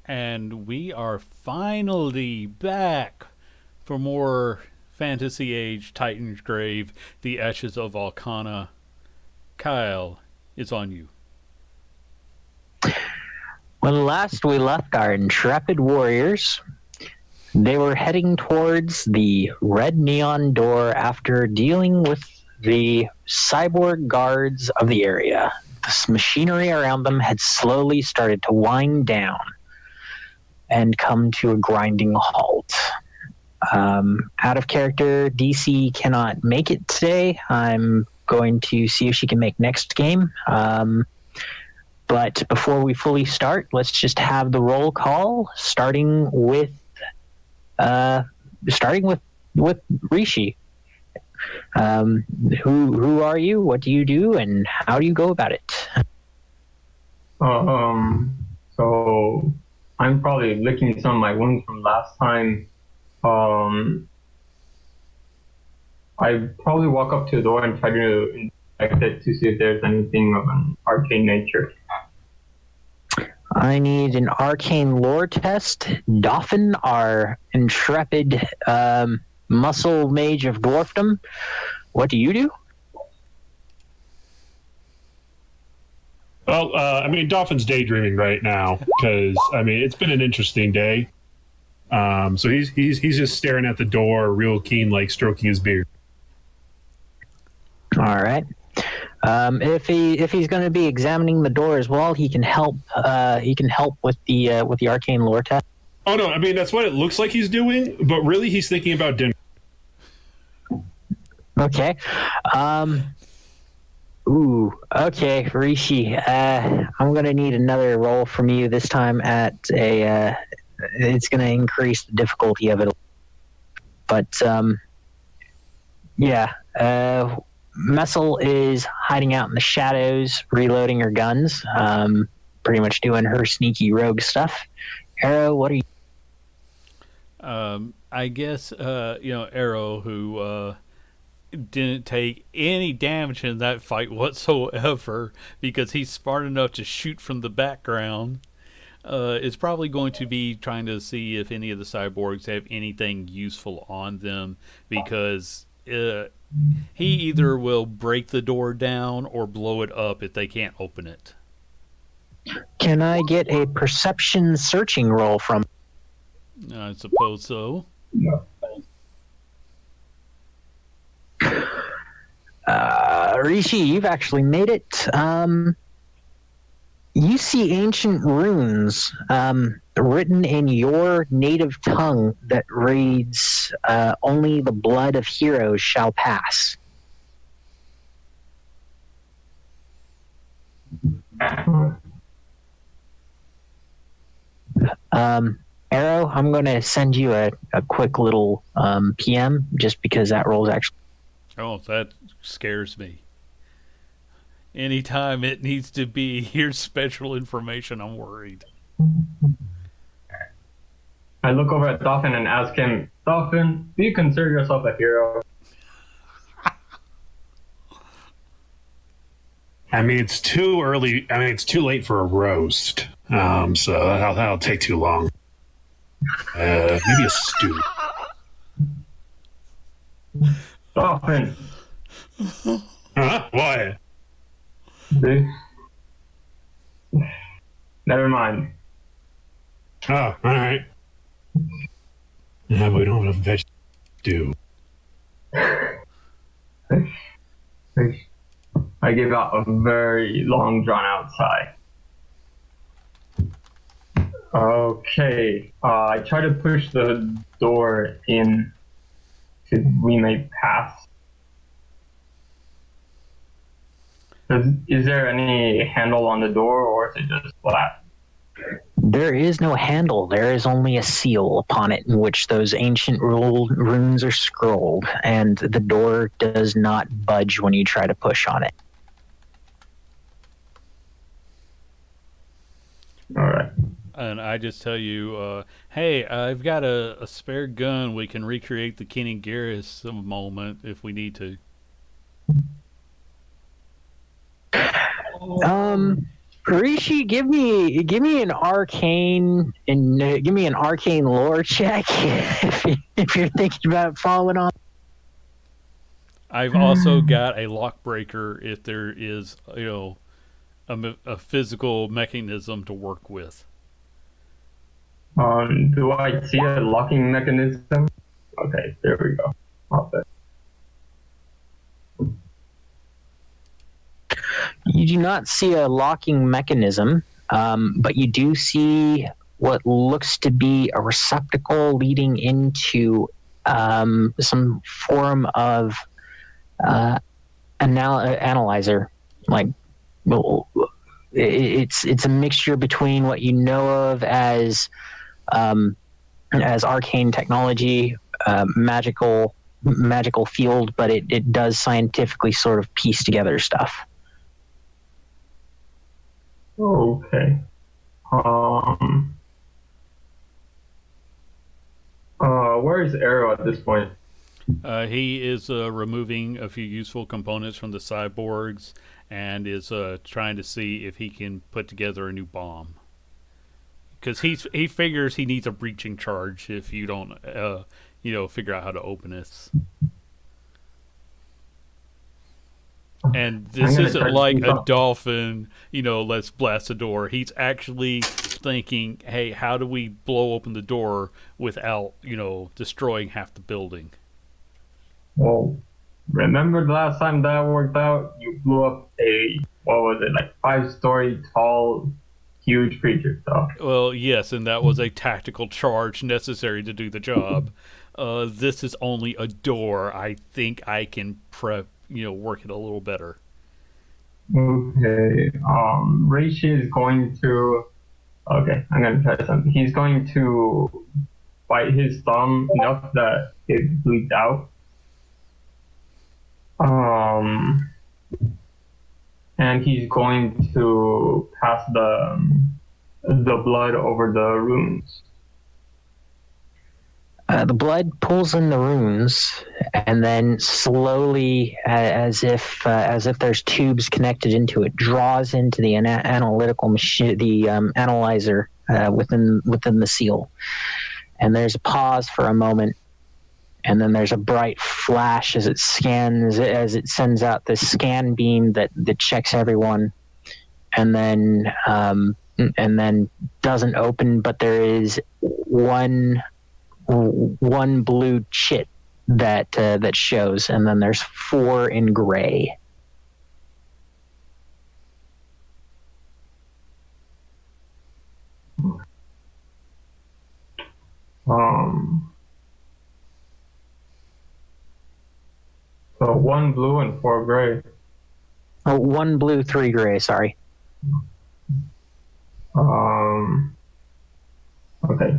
And we are finally back for more Fantasy Age Titansgrave, The Ashes of Volcana. Kyle, it's on you. When last we left our intrepid warriors, they were heading towards the red neon door after dealing with the cyborg guards of the area. The machinery around them had slowly started to wind down and come to a grinding halt. Out of character, DC cannot make it today. I'm going to see if she can make next game. But before we fully start, let's just have the roll call, starting with Rishi. Who are you? What do you do? And how do you go about it? So I'm probably licking some of my wounds from last time. I probably walk up to the door and try to inspect it to see if there's anything of an arcane nature. I need an arcane lore test. Dauphin, our intrepid muscle mage of dwarfdom. What do you do? Well, Dolphin's daydreaming right now because it's been an interesting day. So he's just staring at the door, real keen, like stroking his beard. All right. If he's going to be examining the door as well, he can help. He can help with the arcane lore test. Oh no! That's what it looks like he's doing, but really he's thinking about dinner. Okay. Okay, Rishi. I'm gonna need another roll from you this time at a. It's gonna increase the difficulty of it, but yeah. Messel is hiding out in the shadows, reloading her guns, pretty much doing her sneaky rogue stuff. Arrow, what are you? I guess Arrow, who didn't take any damage in that fight whatsoever because he's smart enough to shoot from the background, is probably going to be trying to see if any of the cyborgs have anything useful on them, because he either will break the door down or blow it up if they can't open it. Can I get a perception searching roll from? I suppose so. No. Rishi, you've actually made it. You see ancient runes written in your native tongue that reads, only the blood of heroes shall pass. Arrow, I'm going to send you a quick little PM just because that roll's actually... Oh, that scares me. Anytime it needs to be, here's special information, I'm worried. I look over at Dauphin and ask him, Dauphin, do you consider yourself a hero? It's too early. It's too late for a roast. So that'll take too long. Maybe a stew. Dauphin. Huh? What? See? Never mind. Oh, all right. Yeah, but we don't have a veg stew. I give out a very long, drawn-out sigh. Okay. I try to push the door in so we may pass. Is there any handle on the door, or is it just flat? There is no handle. There is only a seal upon it in which those ancient runes are scrolled, and the door does not budge when you try to push on it. All right. And I just tell you, hey, I've got a spare gun. We can recreate the Ken and Garrus moment if we need to. Rishi, give me an arcane lore check if you're thinking about following on. I've also got a lock breaker if there is, a physical mechanism to work with. Do I see a locking mechanism? Okay, there we go. Okay. You do not see a locking mechanism, but you do see what looks to be a receptacle leading into some form of analyzer. Like, well, it's a mixture between what you know of as arcane technology, magical field, but it does scientifically sort of piece together stuff. Okay. Where is Arrow at this point? He is removing a few useful components from the cyborgs and is trying to see if he can put together a new bomb. Because he figures he needs a breaching charge if you don't, figure out how to open this. And this isn't like a dolphin, let's blast the door. He's actually thinking, hey, how do we blow open the door without, destroying half the building? Well, remember the last time that worked out? You blew up a, 5-story tall, huge creature. So. Well, yes, and that was a tactical charge necessary to do the job. This is only a door. I think I can work it a little better. Okay. Reishi is going to. Okay, I'm gonna try something. He's going to bite his thumb enough that it bleeds out. And he's going to pass the blood over the runes. The blood pulls in the runes, and then slowly, as if there's tubes connected into it, draws into the analytical machine, the analyzer within the seal. And there's a pause for a moment, and then there's a bright flash as it sends out this scan beam that checks everyone, and then doesn't open, but there is one blue chit that shows, and then there's 4 in gray. So 1 blue and 4 gray. Oh, 1 blue, 3 gray. Sorry. Okay.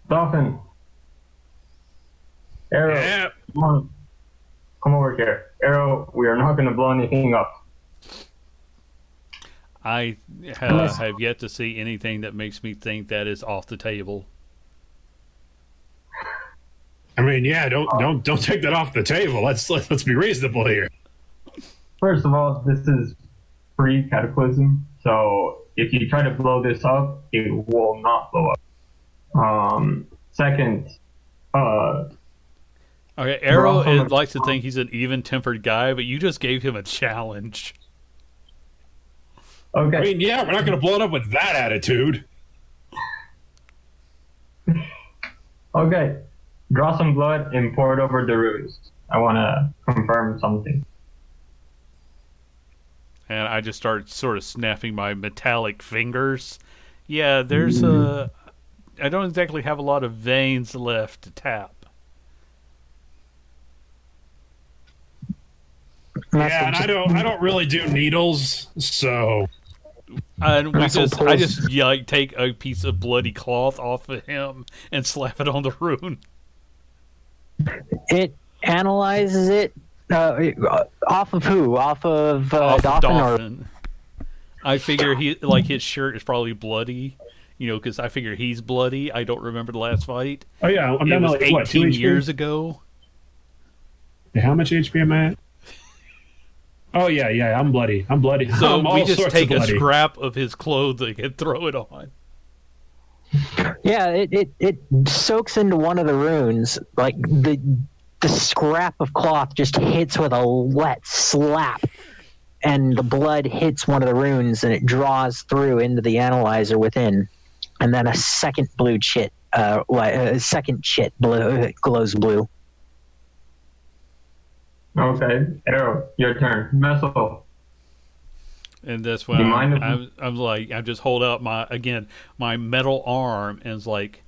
Dolphin. Arrow. Yeah. Come over here. Arrow, we are not going to blow anything up. I have yet to see anything that makes me think that is off the table. I mean, yeah, don't take that off the table. Let's be reasonable here. First of all, this is pre-cataclysm, so if you try to blow this up, it will not blow up. Second, okay, Arrow likes to think he's an even-tempered guy, but you just gave him a challenge. Okay. I mean, yeah, we're not going to blow it up with that attitude. Okay. Draw some blood and pour it over the runes. I want to confirm something. And I just start sort of snapping my metallic fingers. Yeah, there's I don't exactly have a lot of veins left to tap. Yeah, and I don't really do needles, so. And I just take a piece of bloody cloth off of him and slap it on the rune. It analyzes it off of who? Off of Dolphin. I figure his shirt is probably bloody, because I figure he's bloody. I don't remember the last fight. Oh yeah, I'm down to like 18 years ago. How much HP am I at? Oh yeah, I'm bloody. I'm bloody. So I'm all we just sorts take of a bloody. scrap of his clothing and throw it on. Yeah, it soaks into one of the runes. Like the scrap of cloth just hits with a wet slap, and the blood hits one of the runes, and it draws through into the analyzer within, and then a second blue chit, glows blue. Okay, Arrow, your turn. Messel. And that's Do you when mind if- I'm like, I just hold out my metal arm and it's like,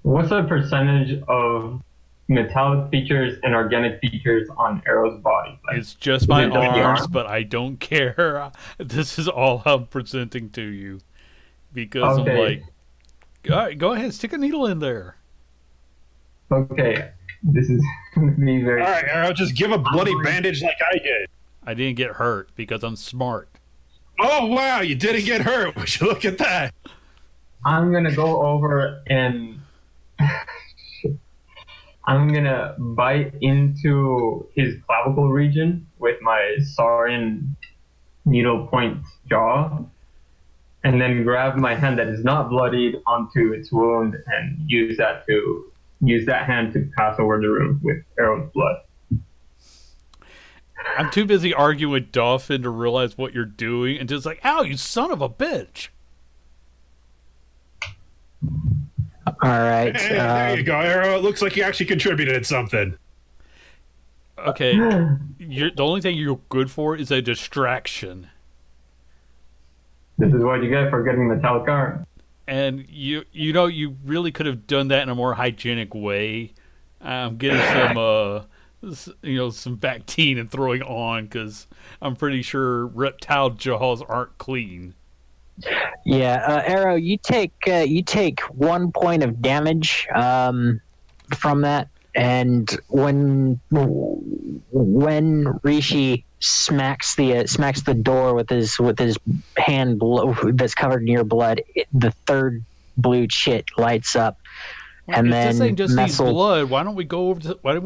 What's the percentage of metallic features and organic features on Arrow's body? Like, it's just my is it just the arms, arm? but I don't care. This is all I'm presenting to you. Because I'm Okay. like, all right, go ahead, stick a needle in there. Okay, this is gonna be very. All right, Arrow, just give a bloody bandage like I did. I didn't get hurt because I'm smart. Oh wow, you didn't get hurt. Would you look at that? I'm gonna go over and I'm gonna bite into his clavicle region with my Saurian needle point jaw, and then grab my hand that is not bloodied onto its wound and use that hand to pass over the room with Arrow's blood. I'm too busy arguing with Dolphin to realize what you're doing and just like, ow, you son of a bitch. All right. Hey, there you go, Arrow. It looks like you actually contributed something. Okay, the only thing you're good for is a distraction. This is what you get for getting metallic arm. And you know, you really could have done that in a more hygienic way. I'm getting some Bactine and throwing on because I'm pretty sure reptile jaws aren't clean. Yeah, Arrow, you take 1 point of damage from that, and when Rishi smacks the door with his hand that's covered in your blood, the third blue chit lights up, and if then this ain't just needs Messel, blood, why don't we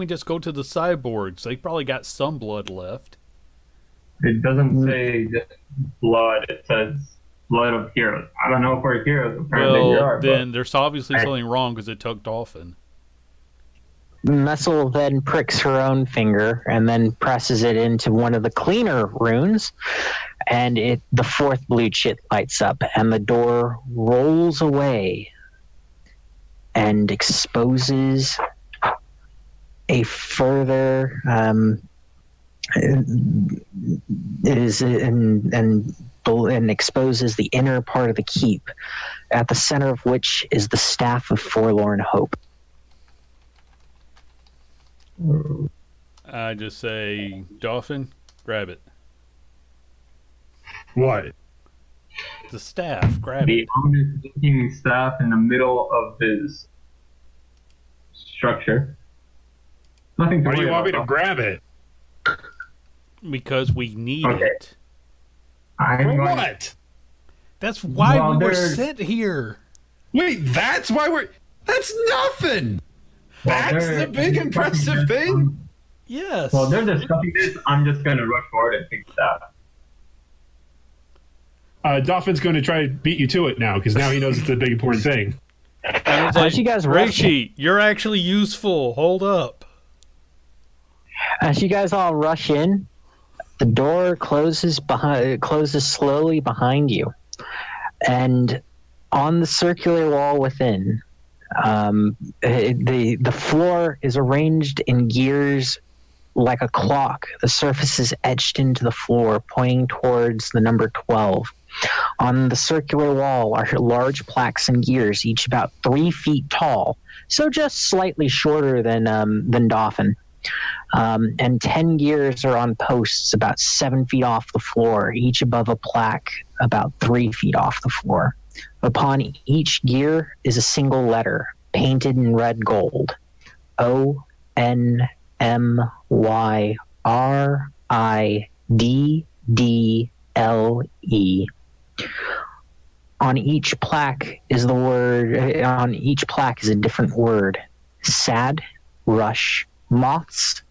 just go to the cyborgs? They probably got some blood left. It doesn't say just blood, it says blood of heroes. I don't know if we're heroes, apparently we Well, are. then there's obviously something wrong because it took Dolphin. Messel then pricks her own finger and then presses it into one of the cleaner runes, and the fourth blue chit lights up, and the door rolls away and exposes a further and exposes the inner part of the keep, at the center of which is the staff of forlorn hope. I just say, Dolphin, grab it. What? The staff, grab The it. omnipotent staff in the middle of his structure. Nothing to Why do worry you want me about. to grab it? Because we need Okay. it. I'm For going- what? That's why Well, we were there's- sent here. Wait, that's why we're. That's nothing. That's they're the big discussing impressive this. thing. Yes. Well, they're discussing this. I'm just going to rush forward and pick staff. Dolphin's going to try to beat you to it now because now he knows it's the big important thing. And it's As you guys rush- Reishi, you're actually useful. Hold up. As you guys all rush in, the door closes slowly behind you, and on the circular wall within, the floor is arranged in gears like a clock. The surface is etched into the floor, pointing towards the number 12. On the circular wall are large plaques and gears, each about 3 feet tall, so just slightly shorter than Dolphin. And 10 gears are on posts about 7 feet off the floor, each above a plaque about 3 feet off the floor. Upon each gear is a single letter, painted in red gold. ONMYRIDDLE. On each plaque is a different word: sad, rush, moths,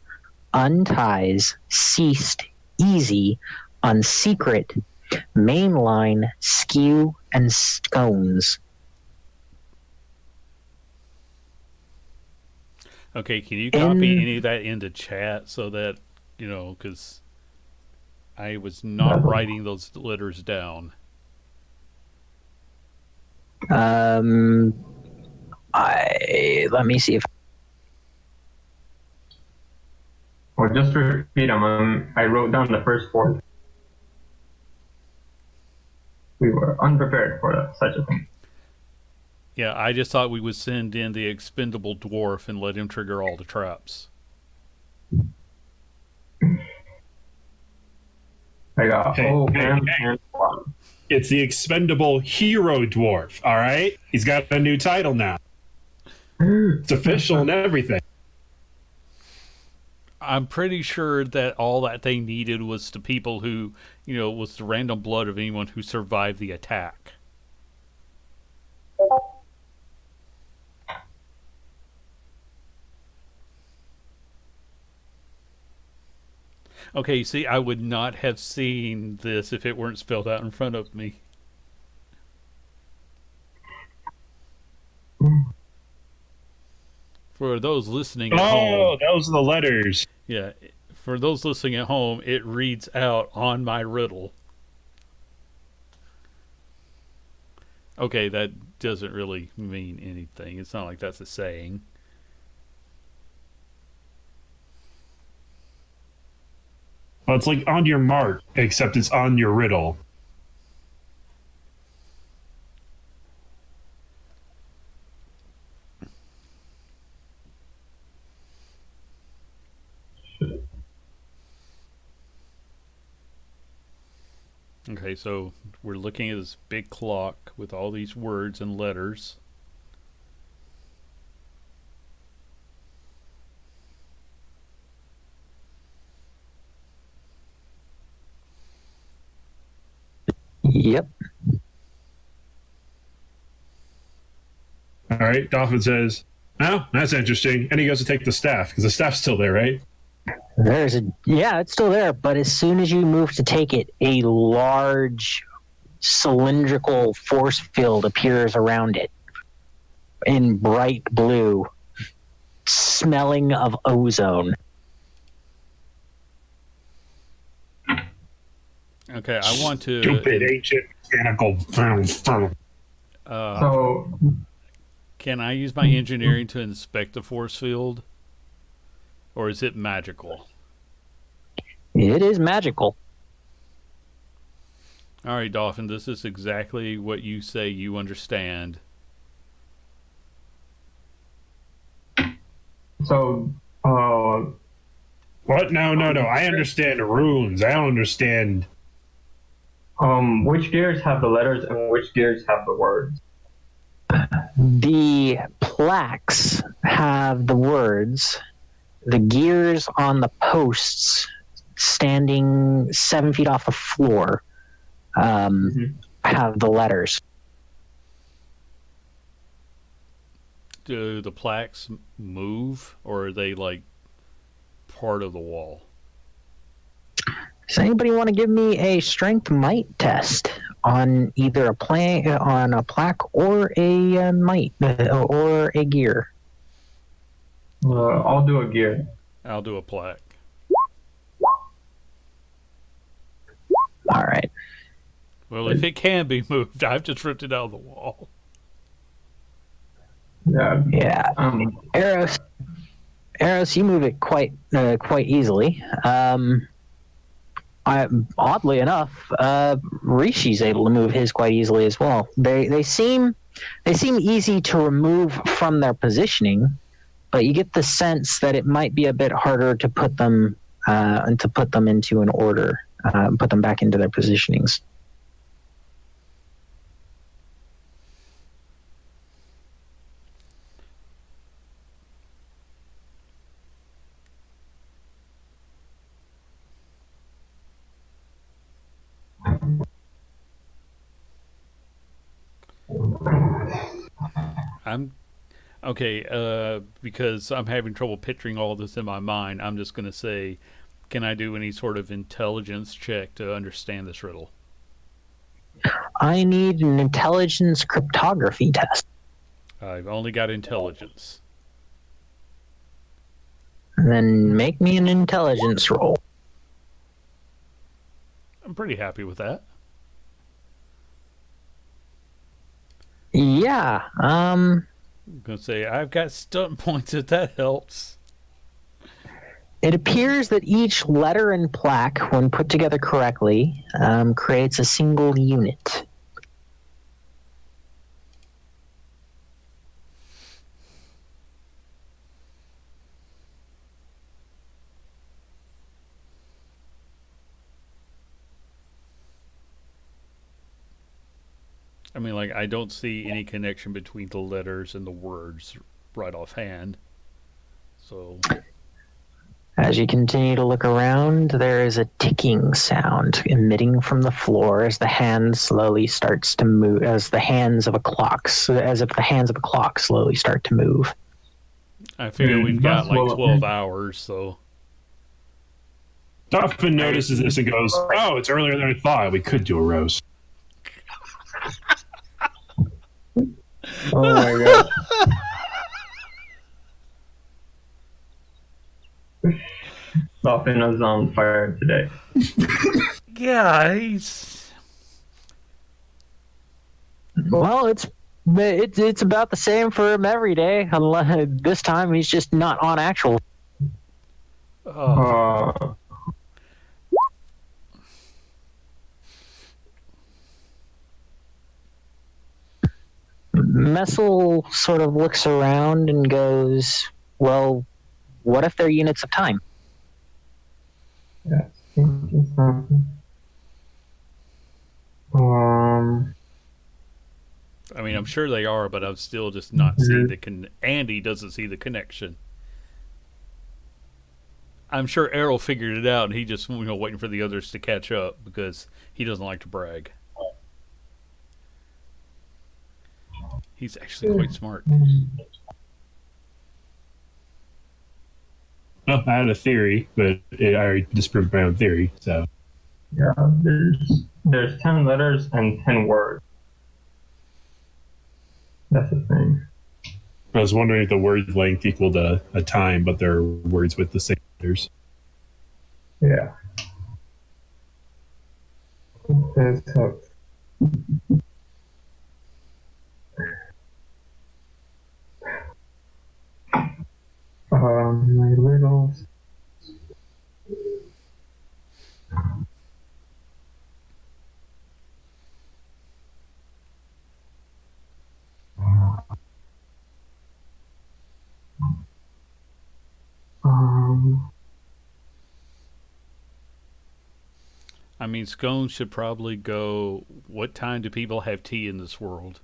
unties, ceased, easy, unsecret, mainline, skew, and scones. Okay, can you copy any of that into chat so that, because I was not writing those letters down. Let me see if. Or just repeat them. I wrote down the first four. We were unprepared for such a thing. Yeah, I just thought we would send in the expendable dwarf and let him trigger all the traps. I got and It's the expendable hero dwarf, all right? He's got a new title now. It's official and everything. I'm pretty sure that all that they needed was the people who, was the random blood of anyone who survived the attack. Okay, see, I would not have seen this if it weren't spelled out in front of me. For those listening at home... Oh, those are the letters. Yeah, for those listening at home, it reads out on my riddle. Okay, that doesn't really mean anything. It's not like that's a saying. Well, it's like on your mark, except it's on your riddle. Okay, so we're looking at this big clock with all these words and letters. Yep. All right, Dolphin says, "Oh, that's interesting." And he goes to take the staff, because the staff's still there, right? It's still there, but as soon as you move to take it, a large cylindrical force field appears around it in bright blue, smelling of ozone. Okay, I want to... Stupid ancient mechanical... So, can I use my engineering to inspect the force field? Or is it magical? It is magical. All right, Dolphin, this is exactly what you say you understand. So, What? No. I understand runes. I don't understand... which gears have the letters and which gears have the words? The plaques have the words. The gears on the posts, standing 7 feet off the floor, have the letters. Do the plaques move, or are they like part of the wall? Does anybody want to give me a strength might test on either a plaque or a might or a gear? I'll do a gear. I'll do a plaque. All right. Well, if it can be moved, I've just ripped it out of the wall. Yeah. Eros, you move it quite easily. Oddly enough, Rishi's able to move his quite easily as well. They seem easy to remove from their positioning, but you get the sense that it might be a bit harder to put them into an order, put them back into their positionings. Okay, because I'm having trouble picturing all this in my mind, I'm just going to say, can I do any sort of intelligence check to understand this riddle? I need an intelligence cryptography test. I've only got intelligence. And then make me an intelligence roll. I'm pretty happy with that. Yeah. I'm going to say, I've got stunt points if that helps. It appears that each letter and plaque, when put together correctly, creates a single unit. I mean, like, I don't see any connection between the letters and the words right offhand. So, As you continue to look around, there is a ticking sound emitting from the floor as the hand slowly starts to move, as if the hands of a clock slowly start to move. I figure we've got like Well, 12 hours, so. Dolphin notices this and goes, "Oh, it's earlier than I thought. We could do a roast." Oh my god. Dolphin is on fire today. Yeah, he's. Well, it's about the same for him every day. Unless this time he's just not on actual. Uh, Messel sort of looks around and goes, "Well, what if they're units of time?" yeah. I mean, I'm sure they are, but I'm still just not seeing the Andy doesn't see the connection. I'm sure Errol figured it out, and he just waiting for the others to catch up because he doesn't like to brag. He's actually quite smart. Well, I had a theory, but I already disproved my own theory. So Yeah, there's 10 letters and 10 words. That's the thing. I was wondering if the word length equaled a time, but they're words with the same letters. Yeah. This helps. My riddles. I mean, Scones should probably go. What time do people have tea in this world?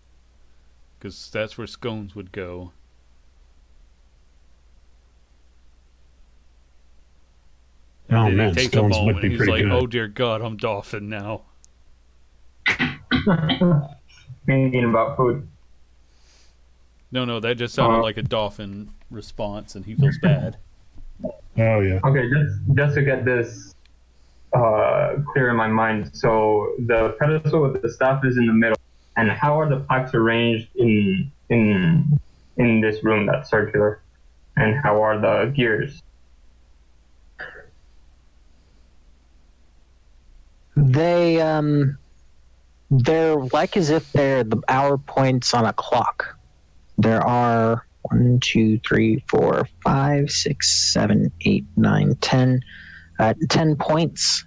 Because that's where Scones would go. And Oh then man, he takes a scones moment would be and he's pretty like, good. "Oh dear God, I'm Dolphin now." Thinking about food. No, that just sounded like a Dolphin response, and he feels bad. Oh yeah. Okay, just to get this clear in my mind. So the pedestal with the staff is in the middle, and how are the pipes arranged in this room that's circular, and how are the gears? They're like as if they're the hour points on a clock. There are 1, 2, 3, 4, 5, 6, 7, 8, 9, 10, 10 points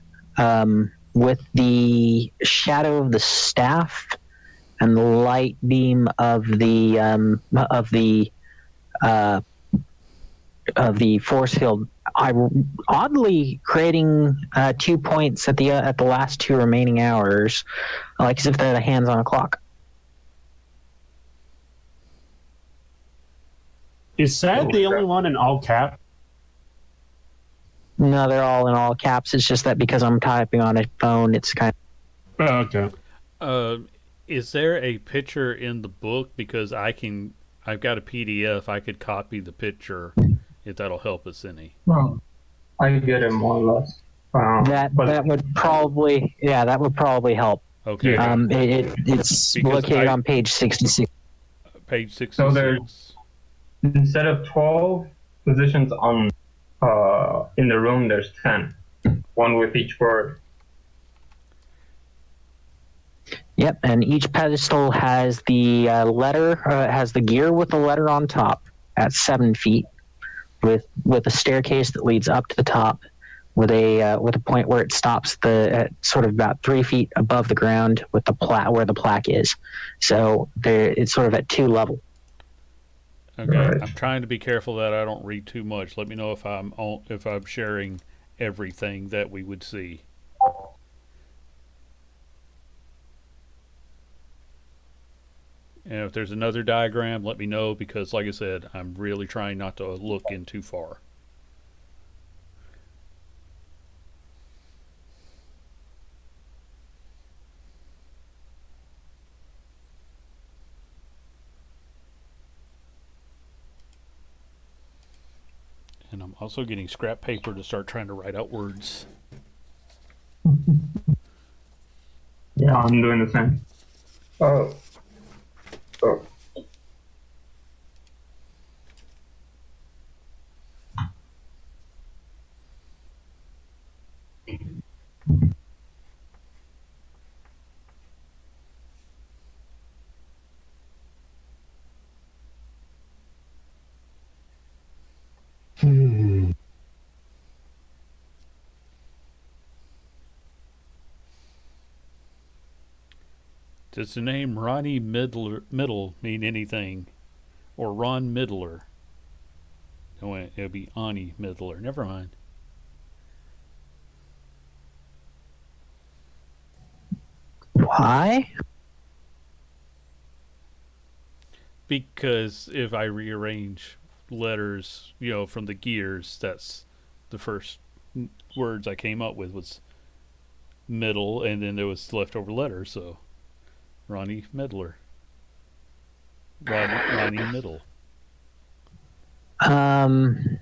with the shadow of the staff and the light beam of the force field. Oddly creating 2 points at the last 2 remaining hours, like as if they're the hands on a clock. Is Sad the only one in all cap? No, they're all in all caps. It's just that because I'm typing on a phone, it's kind of... Oh, okay. Is there a picture in the book? Because I I've got a PDF. I could copy the picture if that'll help us any. Well, I get it more or less. That would probably help. Okay. Yeah. It's Because located on page 66. Page 66. So there's instead of 12 positions on in the room, there's 10, one with each word. Yep, and each pedestal has the has the gear with the letter on top at 7 feet, with a staircase that leads up to the top, with a point where it stops at sort of about 3 feet above the ground with the where the plaque is. So it's sort of at 2 level. Okay. Right. I'm trying to be careful that I don't read too much. Let me know if I'm sharing everything that we would see. And if there's another diagram, let me know, because like I said, I'm really trying not to look in too far. And I'm also getting scrap paper to start trying to write out words. Yeah, I'm doing the same. Oh. Does the name Ronnie Middle mean anything? Or Ron Middler? No, it would be Ani Middler. Never mind. Why? Because if I rearrange letters, from the gears, that's the first words I came up with was middle, and then there was leftover letters, so Ronnie Middler. Ronnie Middle. The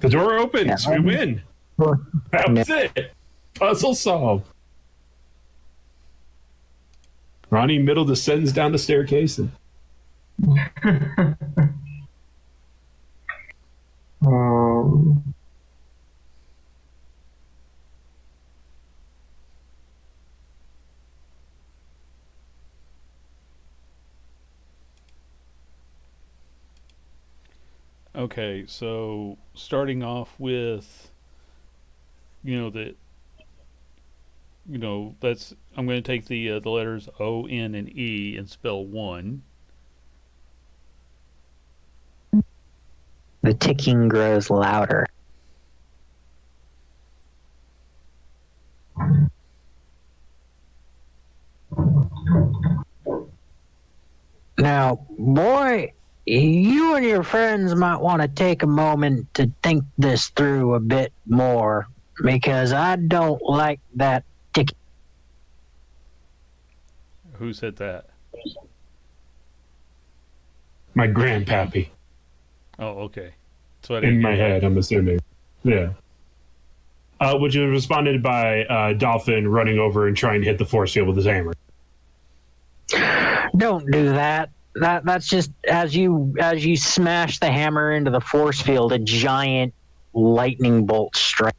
door opens. Yeah. We win. That was it. Puzzle solved. Ronnie Middle descends down the staircase. And... Okay, so starting off with, that's I'm going to take the letters O, N, and E and spell one. The ticking grows louder. Now, boy, you and your friends might want to take a moment to think this through a bit more, because I don't like that ticking. Who said that? My grandpappy. Oh, okay. So In my head, I'm assuming. Yeah. Which was responded by Dolphin running over and trying to hit the force field with his hammer. Don't do that. That's just as you smash the hammer into the force field, a giant lightning bolt strikes.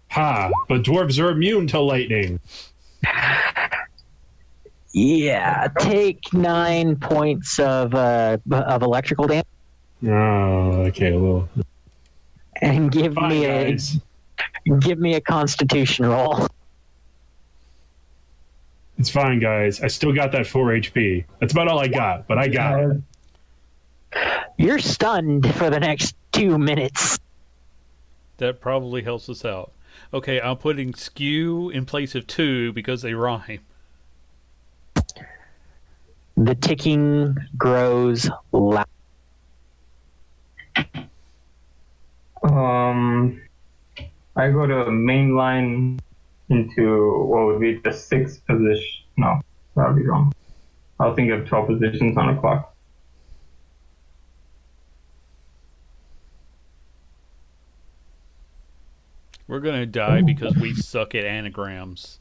Ha! But dwarves are immune to lightning. Yeah, take 9 points of electrical damage, Oh, okay. Well, and give fine, me a Constitution roll. It's fine, guys. I still got that 4 HP. That's about all I got, but I got it. You're stunned for the next 2 minutes. That probably helps us out. Okay, I'm putting skew in place of 2 because they rhyme. The ticking grows loud. I go to main line into what would be the 6th position. No, that would be wrong. I was thinking of 12 positions on a clock. We're gonna die because we suck at anagrams.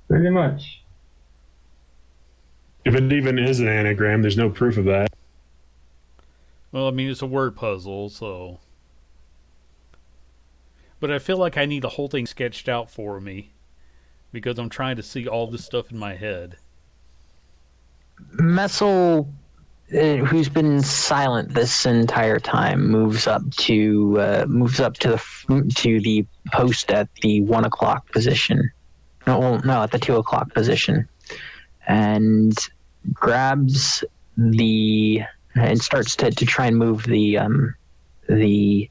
Pretty much. If it even is an anagram, there's no proof of that. Well, I mean, it's a word puzzle, so. But I feel like I need the whole thing sketched out for me because I'm trying to see all this stuff in my head. Messel, who's been silent this entire time, moves up to the post at the 1 o'clock position. No, at the 2 o'clock position, and grabs and starts to try and move the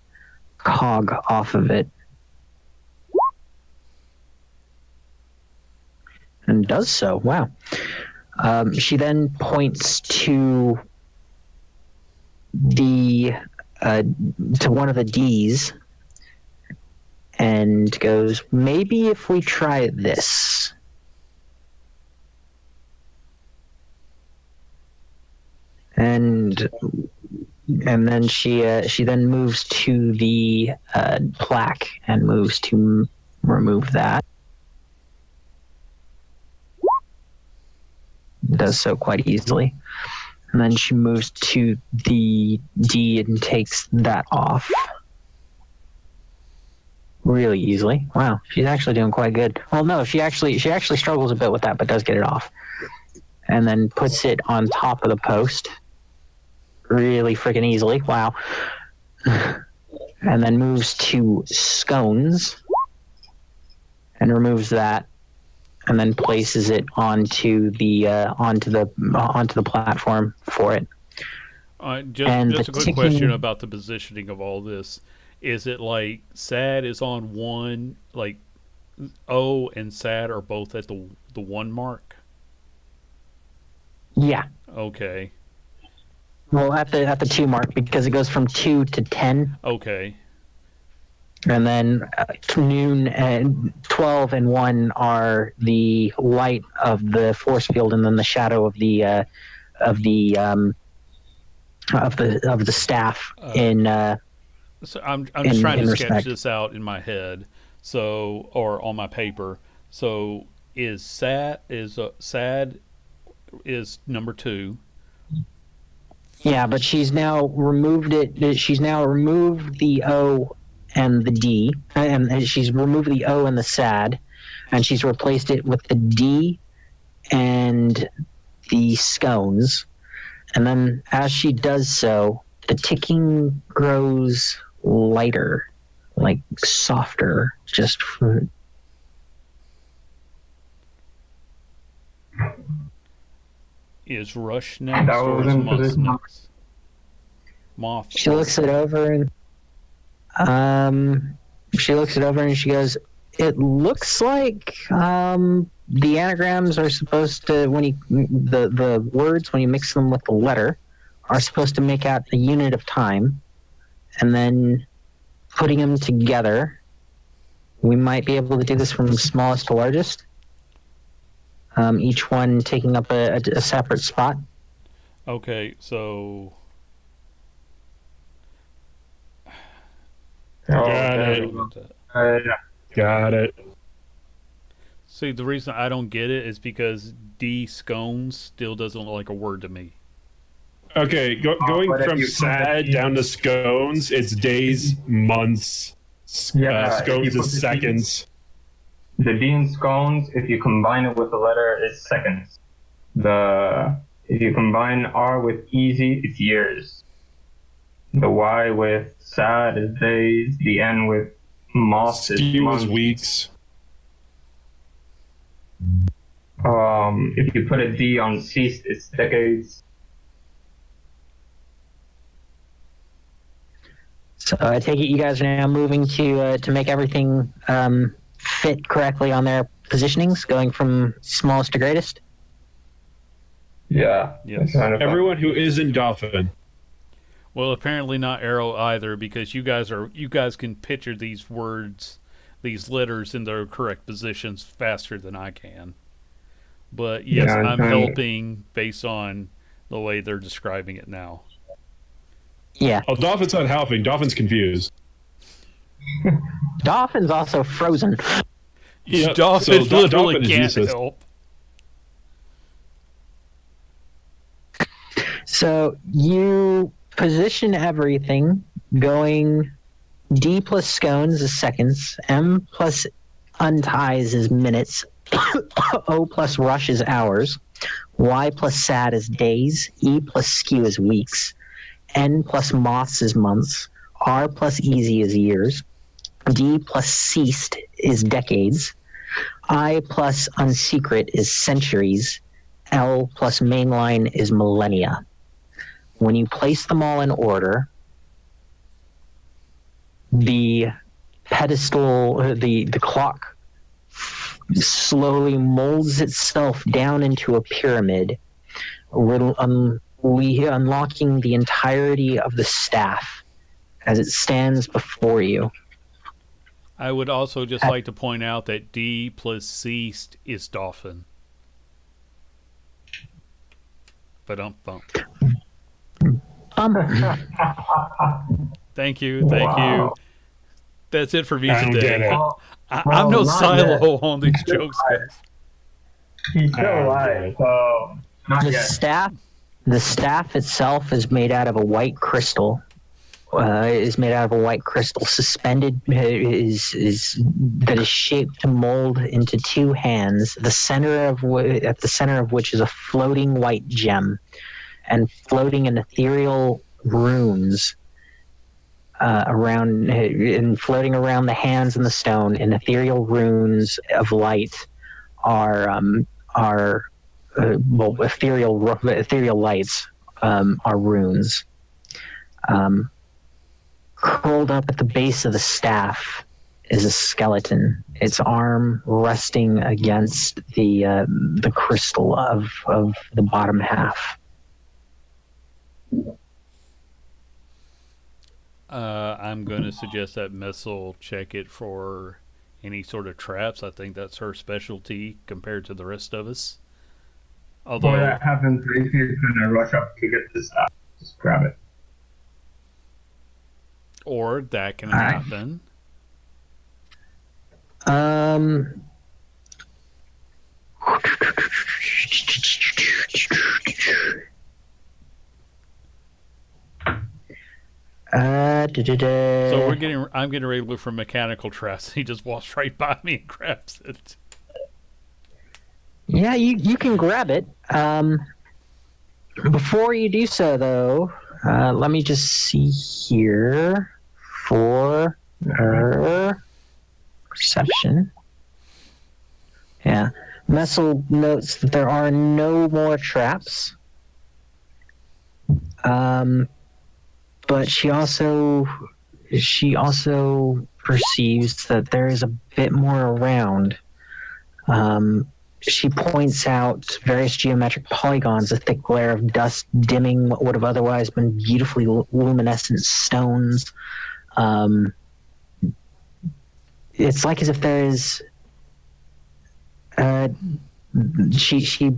cog off of it, and does so. Wow. She then points to one of the D's and goes, "Maybe if we try this." And then she then moves to the plaque and moves to remove that. Does so quite easily. And then she moves to the D and takes that off really easily. Wow, she's actually doing quite good. Well, no, she actually struggles a bit with that, but does get it off. And then puts it on top of the post really freaking easily. Wow. And then moves to scones and removes that, and then places it onto the platform for it. Just a quick question about the positioning of all this. Is it like SAD is on 1, like O and SAD are both at the 1 mark? Yeah. Okay. Well, at the 2 mark, because it goes from 2 to 10. Okay. And then noon and 12 and 1 are the light of the force field, and then the shadow of the staff in. So I'm just trying to sketch respect. this out in my head, or on my paper. So SAD is number 2. Yeah, but she's now removed it. She's now removed the O and the D, and she's removed the O and the SAD, and she's replaced it with the D and the scones. And then as she does so, the ticking grows lighter, like softer, just for... Is Rush next or is Moth next? Moth. She looks it over and she goes, "It looks like the anagrams are supposed to, the words, when you mix them with the letter, are supposed to make out a unit of time, and then putting them together, we might be able to do this from smallest to largest. Each one taking up a separate spot." Okay, so Got it. Got it. See, the reason I don't get it is because D scones still doesn't look like a word to me. Okay, going from SAD down to scones, it's days, months. Scones is seconds. The D in scones, if you combine it with the letter, is seconds. If you combine R with easy, it's years. The Y with sad is days. The N with moth is months. Weeks. If you put a D on ceased, it's decades. So I take it you guys are now moving to make everything fit correctly on their positionings, going from smallest to greatest? Yeah. Yes. Kind of Everyone who isn't Dolphin. Well, apparently not Arrow either, because you guys can picture these words, these letters in their correct positions faster than I can. But yes, Yeah, I'm trying helping based on the way they're describing it now. Yeah. Oh, Dolphin's not helping. Dolphin's confused. Dolphin's also frozen. Yep. Dolphin So literally Dolphin is can't useless. help. So you position everything going D plus scones is seconds, M plus unties is minutes, O plus rush is hours, Y plus sad is days, E plus skew is weeks, N plus moths is months, R plus easy is years, D plus ceased is decades, I plus unsecret is centuries, L plus mainline is millennia. When you place them all in order, the pedestal, the clock slowly molds itself down into a pyramid, unlocking the entirety of the staff as it stands before you. I would also just like to point out that D plus ceased is dolphin. Ba-dum-bum. Thank you. Wow. That's it for me I don't today. get it. I'm no Well, not silo yet. on these jokes, guys. He's still Oh, alive, so not The yet. staff itself is made out of a white crystal. Suspended is that is shaped to mold into two hands. At the center of which is a floating white gem, and floating in ethereal runes floating around the hands and the stone. In ethereal runes of light are ethereal lights are runes. Curled up at the base of the staff is a skeleton, its arm resting against the crystal of the bottom half. I'm going to suggest that Missile check it for any sort of traps. I think that's her specialty compared to the rest of us. Before Although, that happens, Racier's gonna rush up to get this stuff. Just grab it. or that can Alright. happen. So I'm getting ready to look for mechanical traps. He just walks right by me and grabs it. Yeah, you can grab it. Before you do so, though, let me just see here for her perception. Yeah. Messel notes that there are no more traps. But she also perceives that there is a bit more around. She points out various geometric polygons, a thick glare of dust dimming what would have otherwise been beautifully luminescent stones. It's like as if there is. She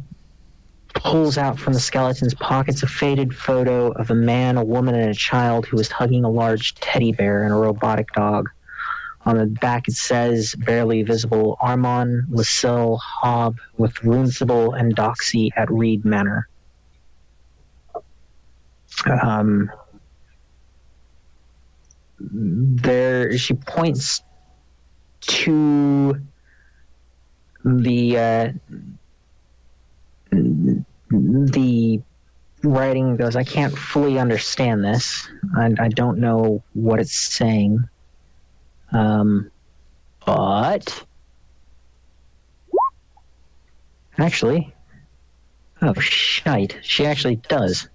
pulls out from the skeleton's pockets a faded photo of a man, a woman, and a child who is hugging a large teddy bear and a robotic dog. On the back it says, barely visible, Armand, Lucille, Hobb, with Runcible and Doxy at Reed Manor. She points to the writing and goes, I can't fully understand this. I don't know what it's saying. But actually, oh shite, she actually does.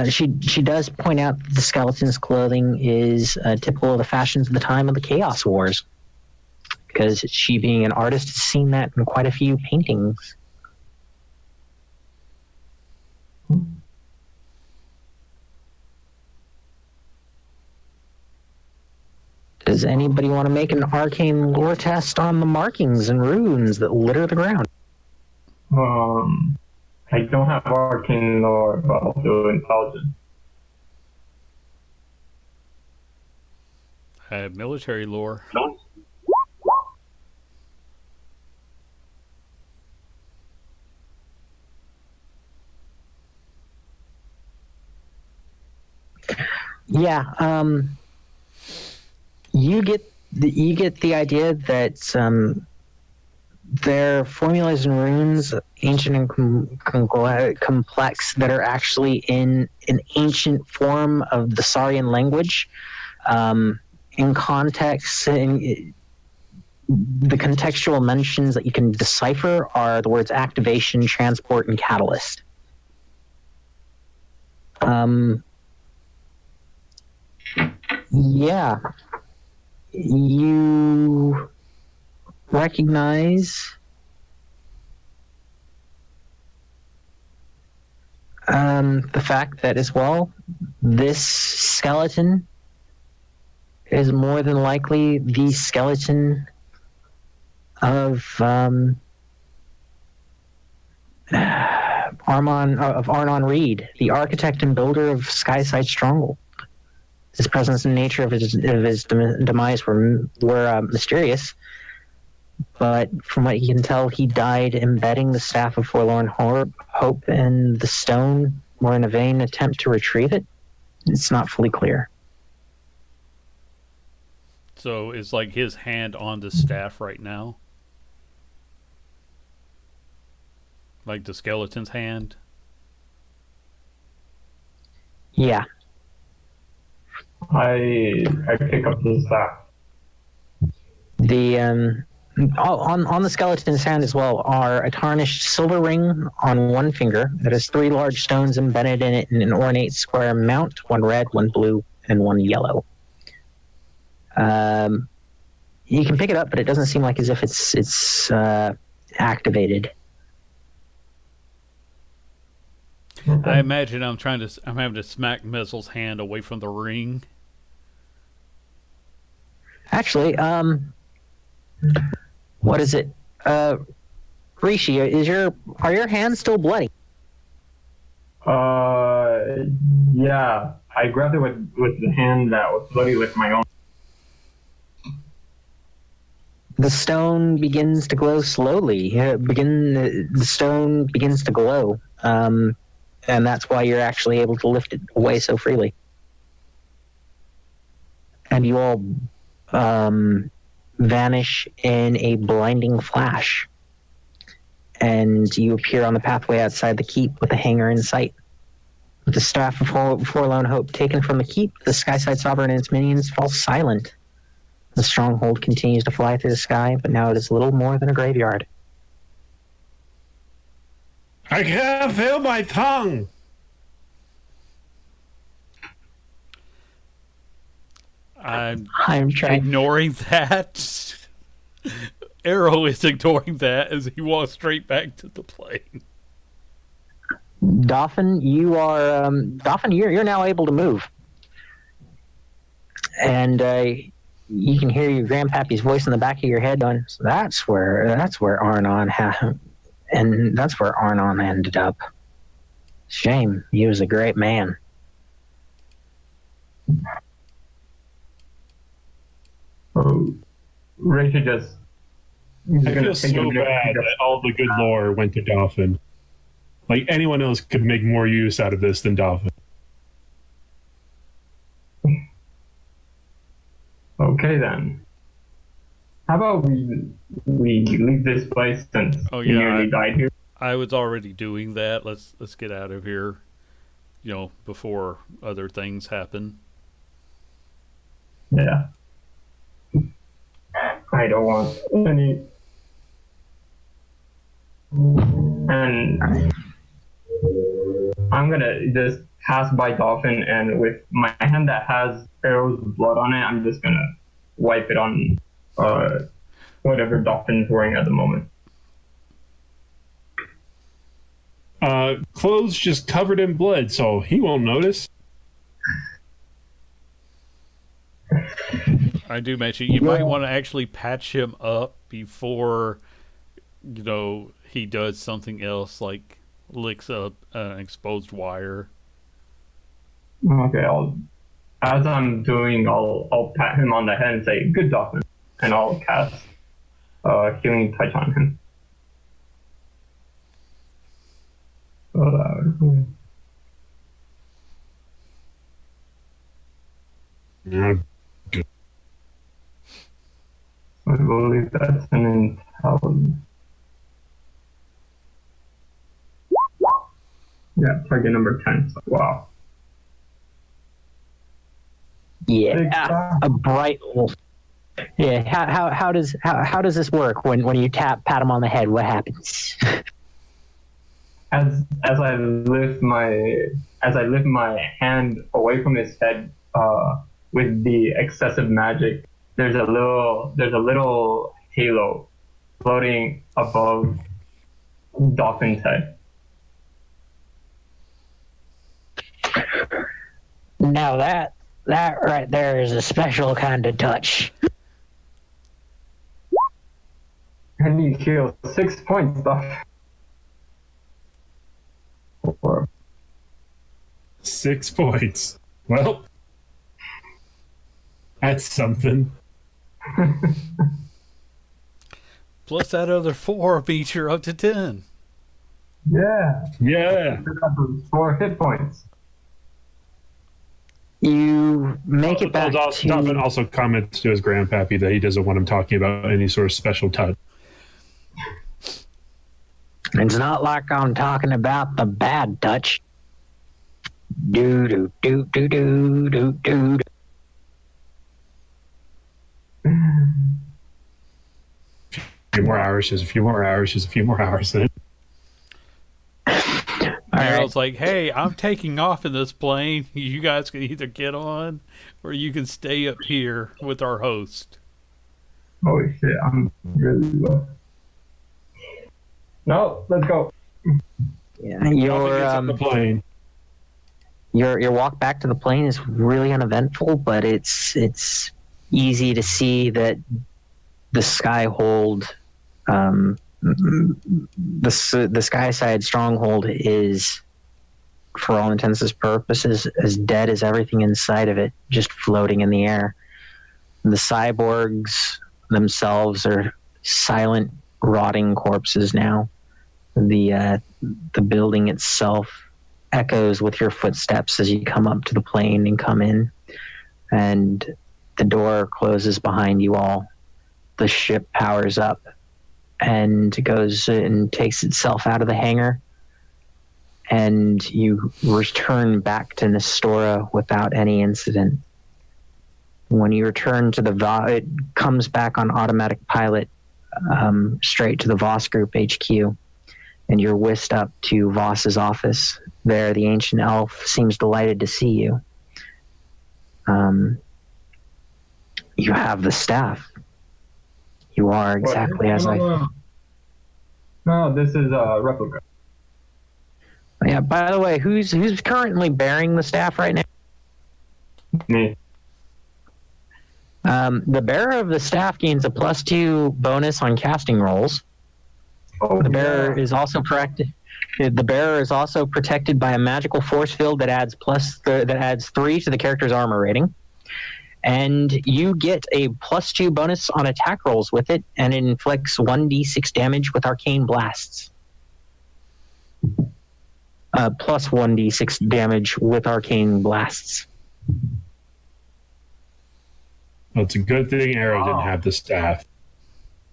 She does point out that the skeleton's clothing is typical of the fashions of the time of the Chaos Wars, because she, being an artist, has seen that in quite a few paintings. Does anybody want to make an arcane lore test on the markings and runes that litter the ground? I don't have arcane lore, but I'll do intelligence. I have military lore. Yeah, you get the idea that their formulas and runes, ancient and complex, that are actually in an ancient form of the Saurian language. In context, the contextual mentions that you can decipher are the words activation, transport, and catalyst. Yeah. You recognize the fact that, as well, this skeleton is more than likely the skeleton of Arnon Reed, the architect and builder of Skyside Stronghold. His presence and nature of his demise were mysterious, but from what you can tell, he died embedding the Staff of Forlorn Hope in the stone, or in a vain attempt to retrieve it. It's not fully clear. So is like his hand on the staff right now? Like the skeleton's hand? Yeah. I pick up the staff. The on the skeleton's hand as well are a tarnished silver ring on one finger that has 3 large stones embedded in it in an ornate square mount, 1 red, 1 blue, and 1 yellow. You can pick it up, but it doesn't seem like as if it's activated. I imagine I'm having to smack Mizzle's hand away from the ring. Actually, what is it? Rishi, are your hands still bloody? Yeah. I grabbed it with the hand that was bloody with my own. The stone begins to glow slowly. The stone begins to glow, and that's why you're actually able to lift it away so freely. And you all vanish in a blinding flash, and you appear on the pathway outside the keep with the hangar in sight. With the Staff of Forlorn Hope taken from the keep, the Skyside Sovereign and its minions fall silent. The stronghold continues to fly through the sky, but now it is little more than a graveyard. I can't feel my tongue. I'm trying. ignoring that. Arrow is ignoring that as he walks straight back to the plane. Dauphin, you're now able to move, and you can hear your grandpappy's voice in the back of your head going, so that's where Arnon and that's where Arnon ended up. Shame, he was a great man. Oh, Rachel just. I feel so bad that all the good lore went to Dolphin. Like, anyone else could make more use out of this than Dolphin. Okay then. How about we leave this place since he nearly died here? I was already doing that. Let's get out of here. Before other things happen. Yeah. I don't want any. And I'm gonna just pass by Dolphin, and with my hand that has Arrow's blood on it, I'm just gonna wipe it on whatever Dolphin's wearing at the moment. Clothes just covered in blood, so he won't notice. I do mention you might want to actually patch him up before, he does something else like licks up an exposed wire. Okay, as I'm doing, I'll pat him on the head and say, "Good Dolphin," and I'll cast Healing Touch on him. Good. I believe that's an intelligence. Yeah, target number 10. So, wow. Yeah, a bright. Yeah, how does this work when you pat him on the head? What happens? As I lift my hand away from his head, with the excessive magic, there's a little halo floating above Dolphin's head. Now that right there is a special kind of touch. And you heal 6 points, Dolphin. 6 points. Well, that's something. Plus that other 4 beats you up to 10. Yeah. Yeah. 4 hit points. You make it back to... Dolphin also comments to his grandpappy that he doesn't want him talking about any sort of special touch. It's not like I'm talking about the bad touch. Do do do do do do do. A few more hours, just a few more hours, just a few more hours. Then. It's like, hey, I'm taking off in this plane. You guys can either get on or you can stay up here with our host. Holy shit, I'm really low. No, let's go. Yeah, the plane. Your walk back to the plane is really uneventful, but it's easy to see that the Skyhold, the Skyside Stronghold is, for all intents and purposes, as dead as everything inside of it, just floating in the air. The cyborgs themselves are silent, rotting corpses now. The building itself echoes with your footsteps as you come up to the plane and come in, and the door closes behind you all. The ship powers up and goes and takes itself out of the hangar, and you return back to Nestora without any incident. When you return to it comes back on automatic pilot, straight to the Voss Group HQ, and you're whisked up to Voss's office. There, the ancient elf seems delighted to see you. You have the staff. You are exactly as I... No, this is a replica. Yeah, by the way, who's currently bearing the staff right now? Me. The bearer of the staff gains a +2 bonus on casting rolls. Oh, the bearer is also protected. The bearer is also protected by a magical force field that adds 3 to the character's armor rating, and you get a +2 bonus on attack rolls with it, and it inflicts 1d6 damage with arcane blasts. Plus 1d6 damage with arcane blasts. Well, it's a good thing Arrow didn't have the staff.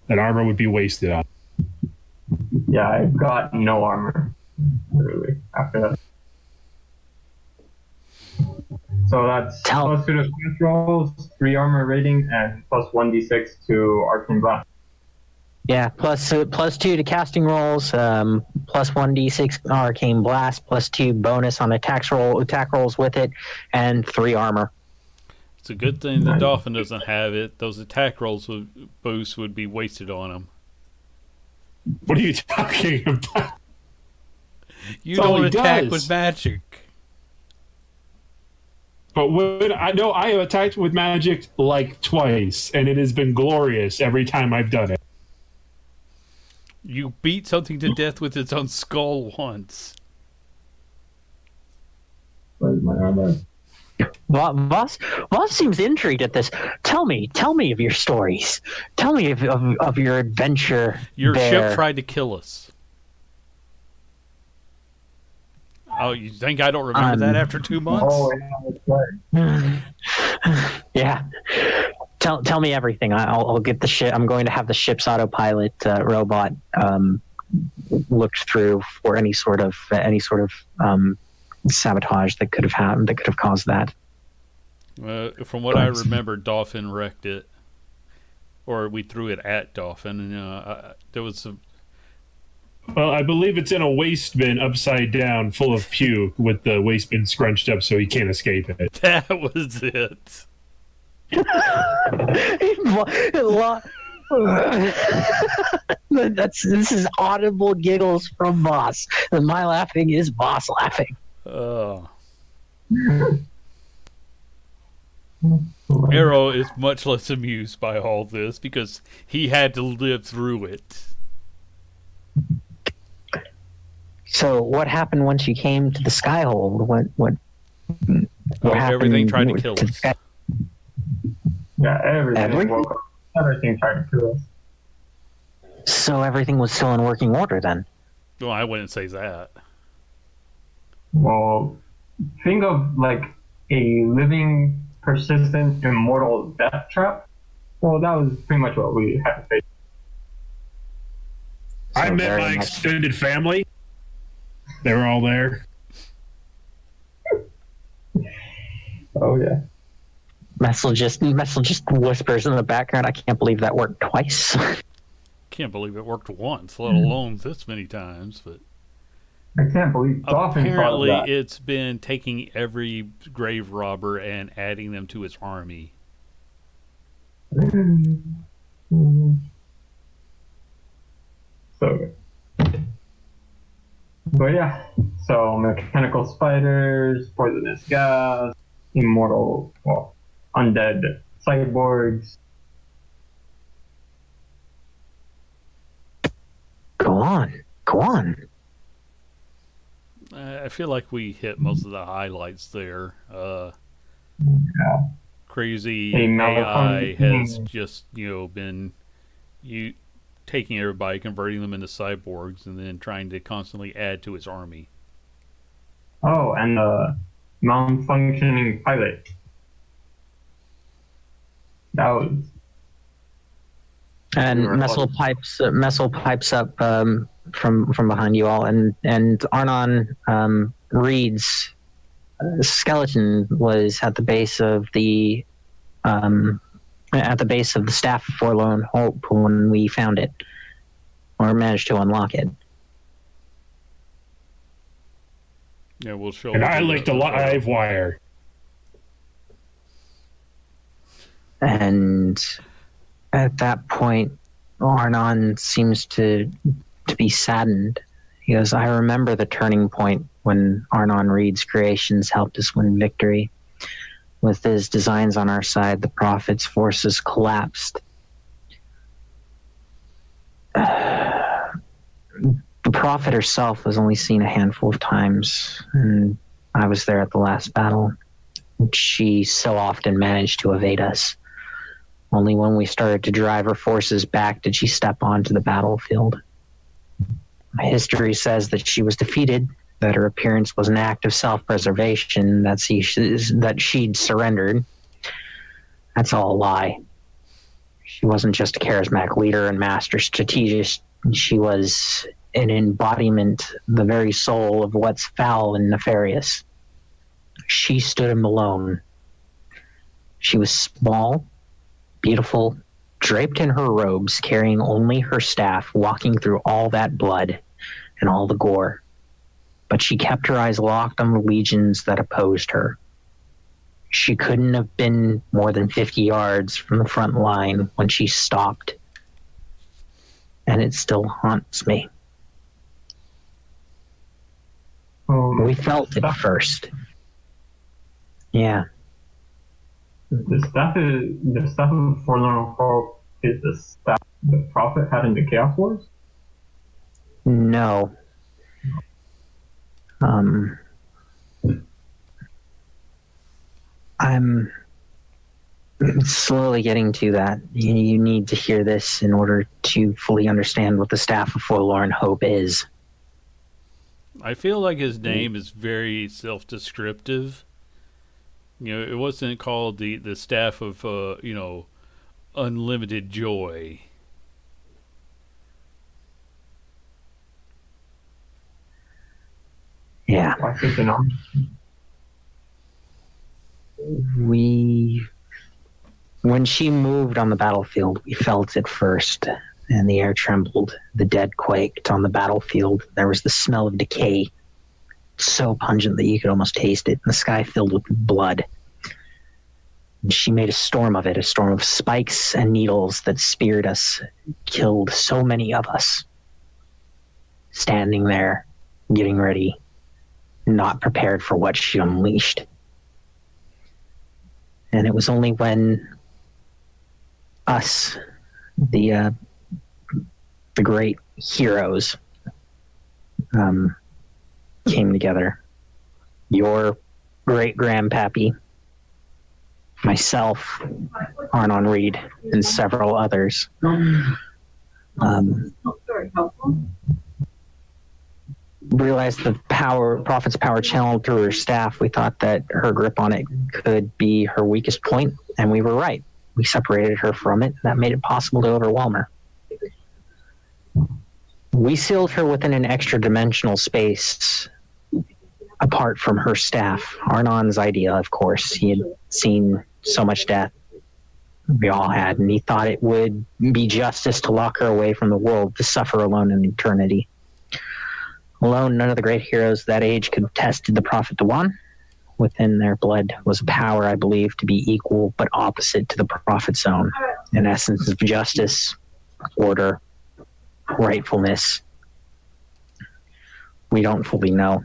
That armor would be wasted on. Yeah, I've got no armor, literally, after that. So that's +2 to strength rolls, 3 armor rating, and plus 1d6 to arcane blast. Yeah, plus 2 to casting rolls, plus 1d6 arcane blast, +2 bonus on attack rolls with it, and 3 armor. It's a good thing the Dolphin doesn't have it. Those attack rolls boosts would be wasted on him. What are you talking about? You don't attack with magic. But when I know I have attacked with magic like twice, and it has been glorious every time I've done it. You beat something to death with its own skull once. Where's my armor? Voss seems intrigued at this. Tell me of your stories. Tell me of your adventure. Your there. ship tried to kill us. Oh, you think I don't remember that after 2 months? Oh, yeah, that's right. Yeah. Tell me everything. I'll get the ship. I'm going to have the ship's autopilot robot looked through for any sort of sabotage that could have caused that. From what I remember, Dolphin wrecked it, or we threw it at Dolphin, and there was some. Well, I believe it's in a waste bin upside down, full of puke, with the waste bin scrunched up so he can't escape it. That was it. This is audible giggles from Voss, and my laughing is Voss laughing. Arrow is much less amused by all this because he had to live through it. So, what happened once you came to the Skyhold? What happened? Everything tried to kill us. Yeah, everything woke up. Everything tried to kill us. So everything was still in working order then? Well, I wouldn't say that. Well, think of like a living, persistent, immortal death trap. Well, that was pretty much what we had to face. I So met very my much- extended family. They were all there. Oh yeah. Messel just whispers in the background, I can't believe that worked twice. Can't believe it worked once, let alone this many times. But I can't believe Dolphin apparently, thought of that. it's been taking every grave robber and adding them to his army. So good. But yeah, so mechanical spiders, poisonous gas, immortal, well, undead cyborgs. Go on. I feel like we hit most of the highlights there. Crazy A AI malfunction. has just been taking everybody, converting them into cyborgs, and then trying to constantly add to its army. Oh, and the malfunctioning pilot. That was And Sure. Messel pipes up from behind you all, and Arnon Reed's skeleton was at the base of the staff of Forlorn Hope when we found it, or managed to unlock it. Yeah, we'll show. And I licked a live wire. And at that point, Arnon seems to be saddened. He goes, I remember the turning point when Arnon Reed's creations helped us win victory. With his designs on our side, the Prophet's forces collapsed. The Prophet herself was only seen a handful of times, and I was there at the last battle. She so often managed to evade us. Only when we started to drive her forces back did she step onto the battlefield. History says that she was defeated, that her appearance was an act of self-preservation, that she'd surrendered. That's all a lie. She wasn't just a charismatic leader and master strategist. She was an embodiment, the very soul of what's foul and nefarious. She stood him alone. She was small, beautiful, draped in her robes, carrying only her staff, walking through all that blood and all the gore. But she kept her eyes locked on the legions that opposed her. She couldn't have been more than 50 yards from the front line when she stopped. And it still haunts me. We felt it first. Yeah. The staff of Forlorn Hope is the staff the Prophet had in the Chaos Wars? No. I'm slowly getting to that. You need to hear this in order to fully understand what the Staff of Forlorn Hope is. I feel like his name is very self-descriptive. It wasn't called the staff of unlimited joy. Yeah. Why such an honor? When she moved on the battlefield, we felt it first, and the air trembled. The dead quaked on the battlefield. There was the smell of decay, so pungent that you could almost taste it, and the sky filled with blood. And she made a storm of it, a storm of spikes and needles that speared us, killed so many of us. Standing there, getting ready, not prepared for what she unleashed. And it was only when us, the great heroes, came together. Your great grandpappy, myself, Arnon Reed, and several others. Realized the Prophet's power channeled through her staff. We thought that her grip on it could be her weakest point, and we were right. We separated her from it. That made it possible to overwhelm her. We sealed her within an extra-dimensional space apart from her staff. Arnon's idea, of course. He had seen so much death. We all had, and he thought it would be justice to lock her away from the world, to suffer alone in eternity. Alone, none of the great heroes of that age could have tested the Prophet Dewan. Within their blood was a power, I believe, to be equal but opposite to the Prophet's own. An essence of justice, order, rightfulness. We don't fully know.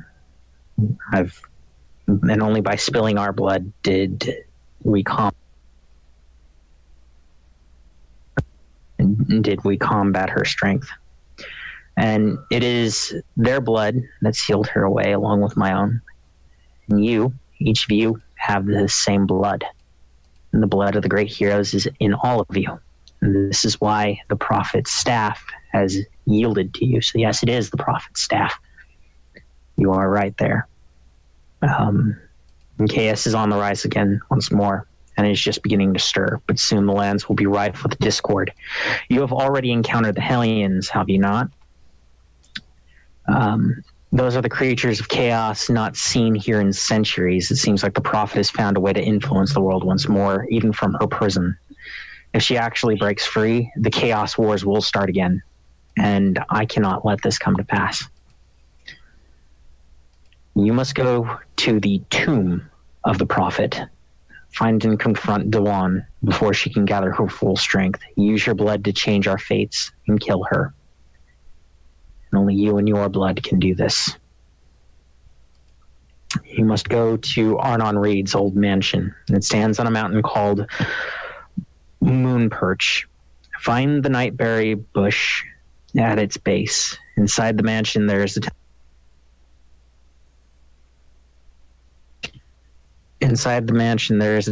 And only by spilling our blood did we combat her strength. And it is their blood that sealed her away, along with my own. And you, each of you, have the same blood. And the blood of the great heroes is in all of you. And this is why the Prophet's staff has yielded to you. So yes, it is the Prophet's staff. You are right there. KS is on the rise again once more, and is just beginning to stir. But soon the lands will be rife with discord. You have already encountered the Hellions, have you not? Those are the creatures of chaos not seen here in centuries. It seems like the Prophet has found a way to influence the world once more, even from her prison. If she actually breaks free, the Chaos Wars will start again, and I cannot let this come to pass. You must go to the tomb of the Prophet. Find and confront Dewan before she can gather her full strength. Use your blood to change our fates and kill her. And only you and your blood can do this. You must go to Arnon Reed's old mansion. It stands on a mountain called Moon Perch. Find the nightberry bush at its base. Inside the mansion, there is a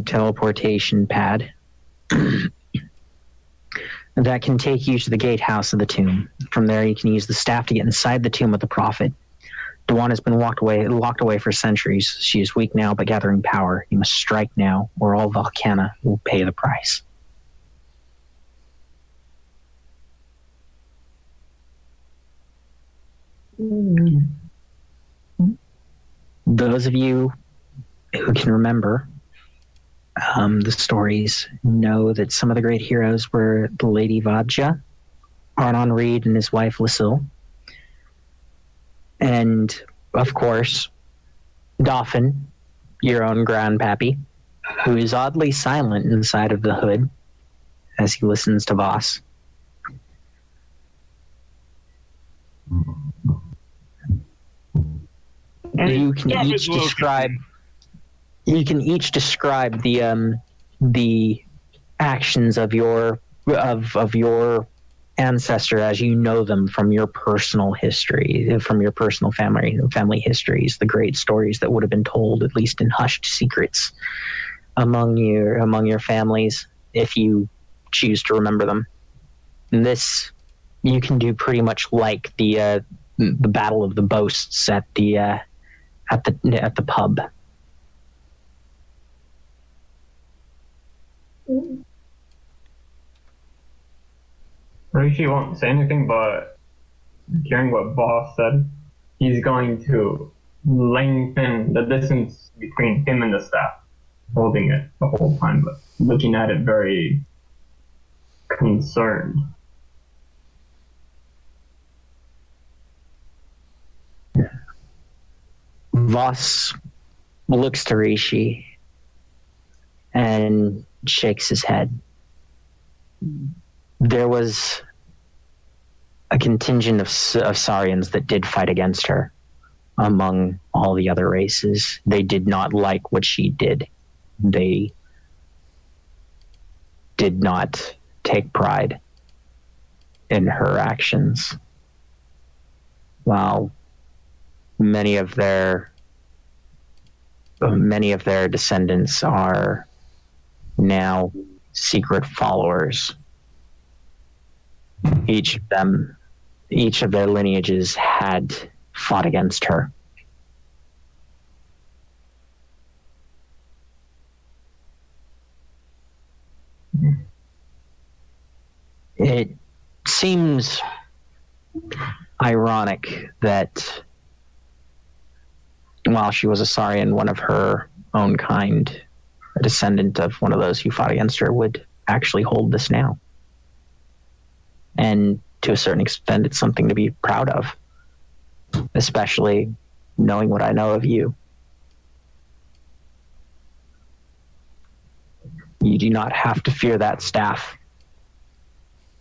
teleportation pad that can take you to the gatehouse of the tomb. From there, you can use the staff to get inside the tomb of the Prophet. Dewan has been locked away for centuries. She is weak now, but gathering power. You must strike now, or all Volcana will pay the price. Those of you who can remember the stories know that some of the great heroes were the Lady Vadja, Arnon Reed and his wife Lucille, and of course Dauphin, your own grandpappy, who is oddly silent inside of the hood as he listens to Voss. You can each describe the the actions of your ancestor as you know them from your personal history, from your personal family histories, the great stories that would have been told, at least in hushed secrets, among your families, if you choose to remember them. And this you can do pretty much like the Battle of the Boasts at the pub. Rishi won't say anything, but hearing what Boss said, he's going to lengthen the distance between him and the staff, holding it the whole time, but looking at it very concerned. Voss looks to Rishi and shakes his head. There was a contingent of Saurians that did fight against her among all the other races. They did not like what she did. They did not take pride in her actions. While many of their descendants are now secret followers. Each of their lineages had fought against her. It seems ironic that while she was a Saurian, one of her own kind, a descendant of one of those who fought against her, would actually hold this now. And to a certain extent, it's something to be proud of, especially knowing what I know of you. You do not have to fear that staff.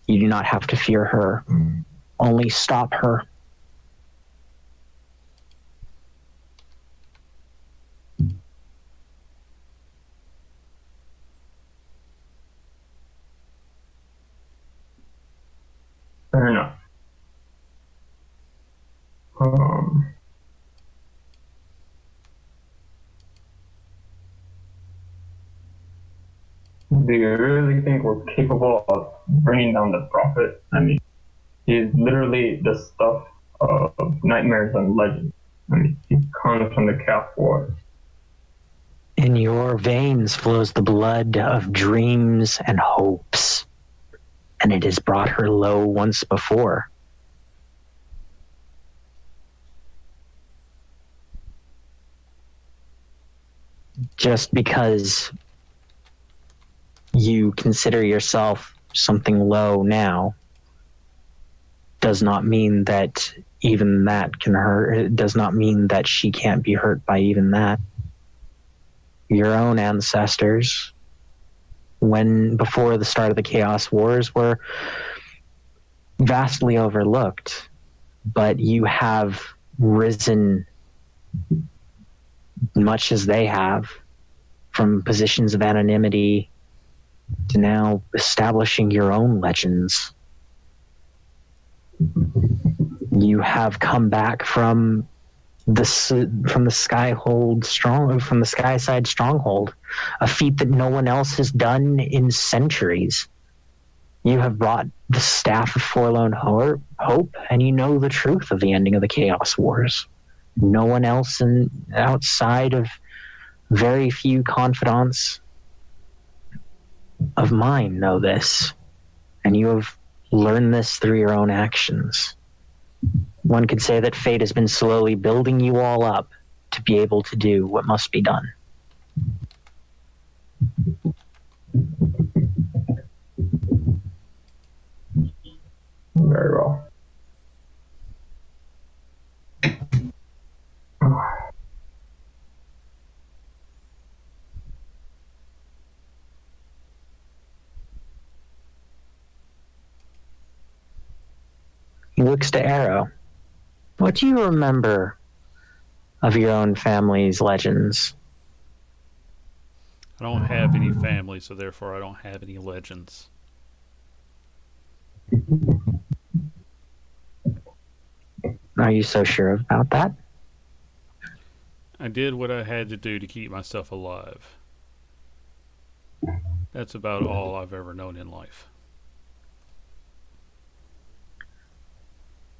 You do not have to fear her. Only stop her. Fair enough. Do you really think we're capable of bringing down the prophet? I mean, he's literally the stuff of nightmares and legends. I mean, he comes from the Chaos War. In your veins flows the blood of dreams and hopes, and it has brought her low once before. Just because you consider yourself something low now does not mean that even that can hurt. It does not mean that she can't be hurt by even that. Your own ancestors, before the start of the Chaos Wars, were vastly overlooked, but you have risen much as they have, from positions of anonymity to now establishing your own legends. You have come back from the Skyside Stronghold, a feat that no one else has done in centuries. You have brought the staff of forlorn hope, and you know the truth of the ending of the Chaos Wars. No one else outside of very few confidants of mine know this, and you have learned this through your own actions. One could say that fate has been slowly building you all up to be able to do what must be done. Very well. He looks to Arrow. What do you remember of your own family's legends? I don't have any family, so therefore I don't have any legends. Are you so sure about that? I did what I had to do to keep myself alive. That's about all I've ever known in life.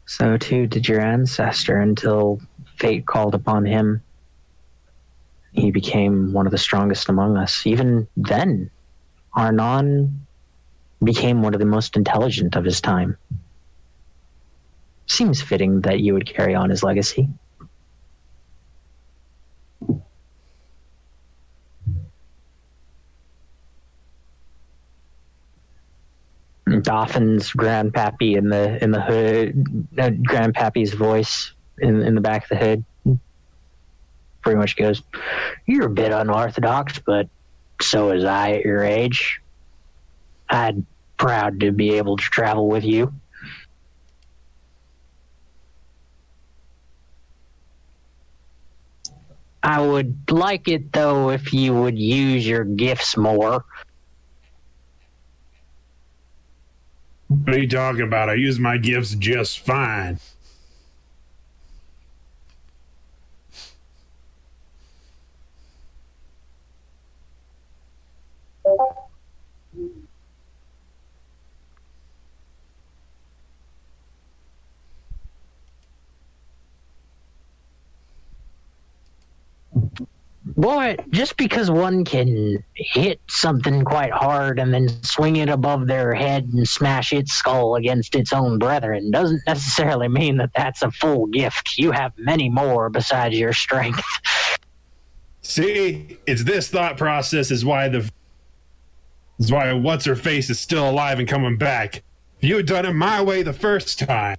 So too did your ancestor until fate called upon him. He became one of the strongest among us. Even then, Arnon became one of the most intelligent of his time. Seems fitting that you would carry on his legacy. Doffin's grandpappy in the hood, grandpappy's voice in the back of the hood, pretty much goes, "You're a bit unorthodox, but so was I at your age. I'm proud to be able to travel with you." I would like it, though, if you would use your gifts more. What are you talking about? I use my gifts just fine. Boy, just because one can hit something quite hard and then swing it above their head and smash its skull against its own brethren doesn't necessarily mean that that's a full gift. You have many more besides your strength. See, it's this thought process is why what's her face is still alive and coming back. If you had done it my way the first time.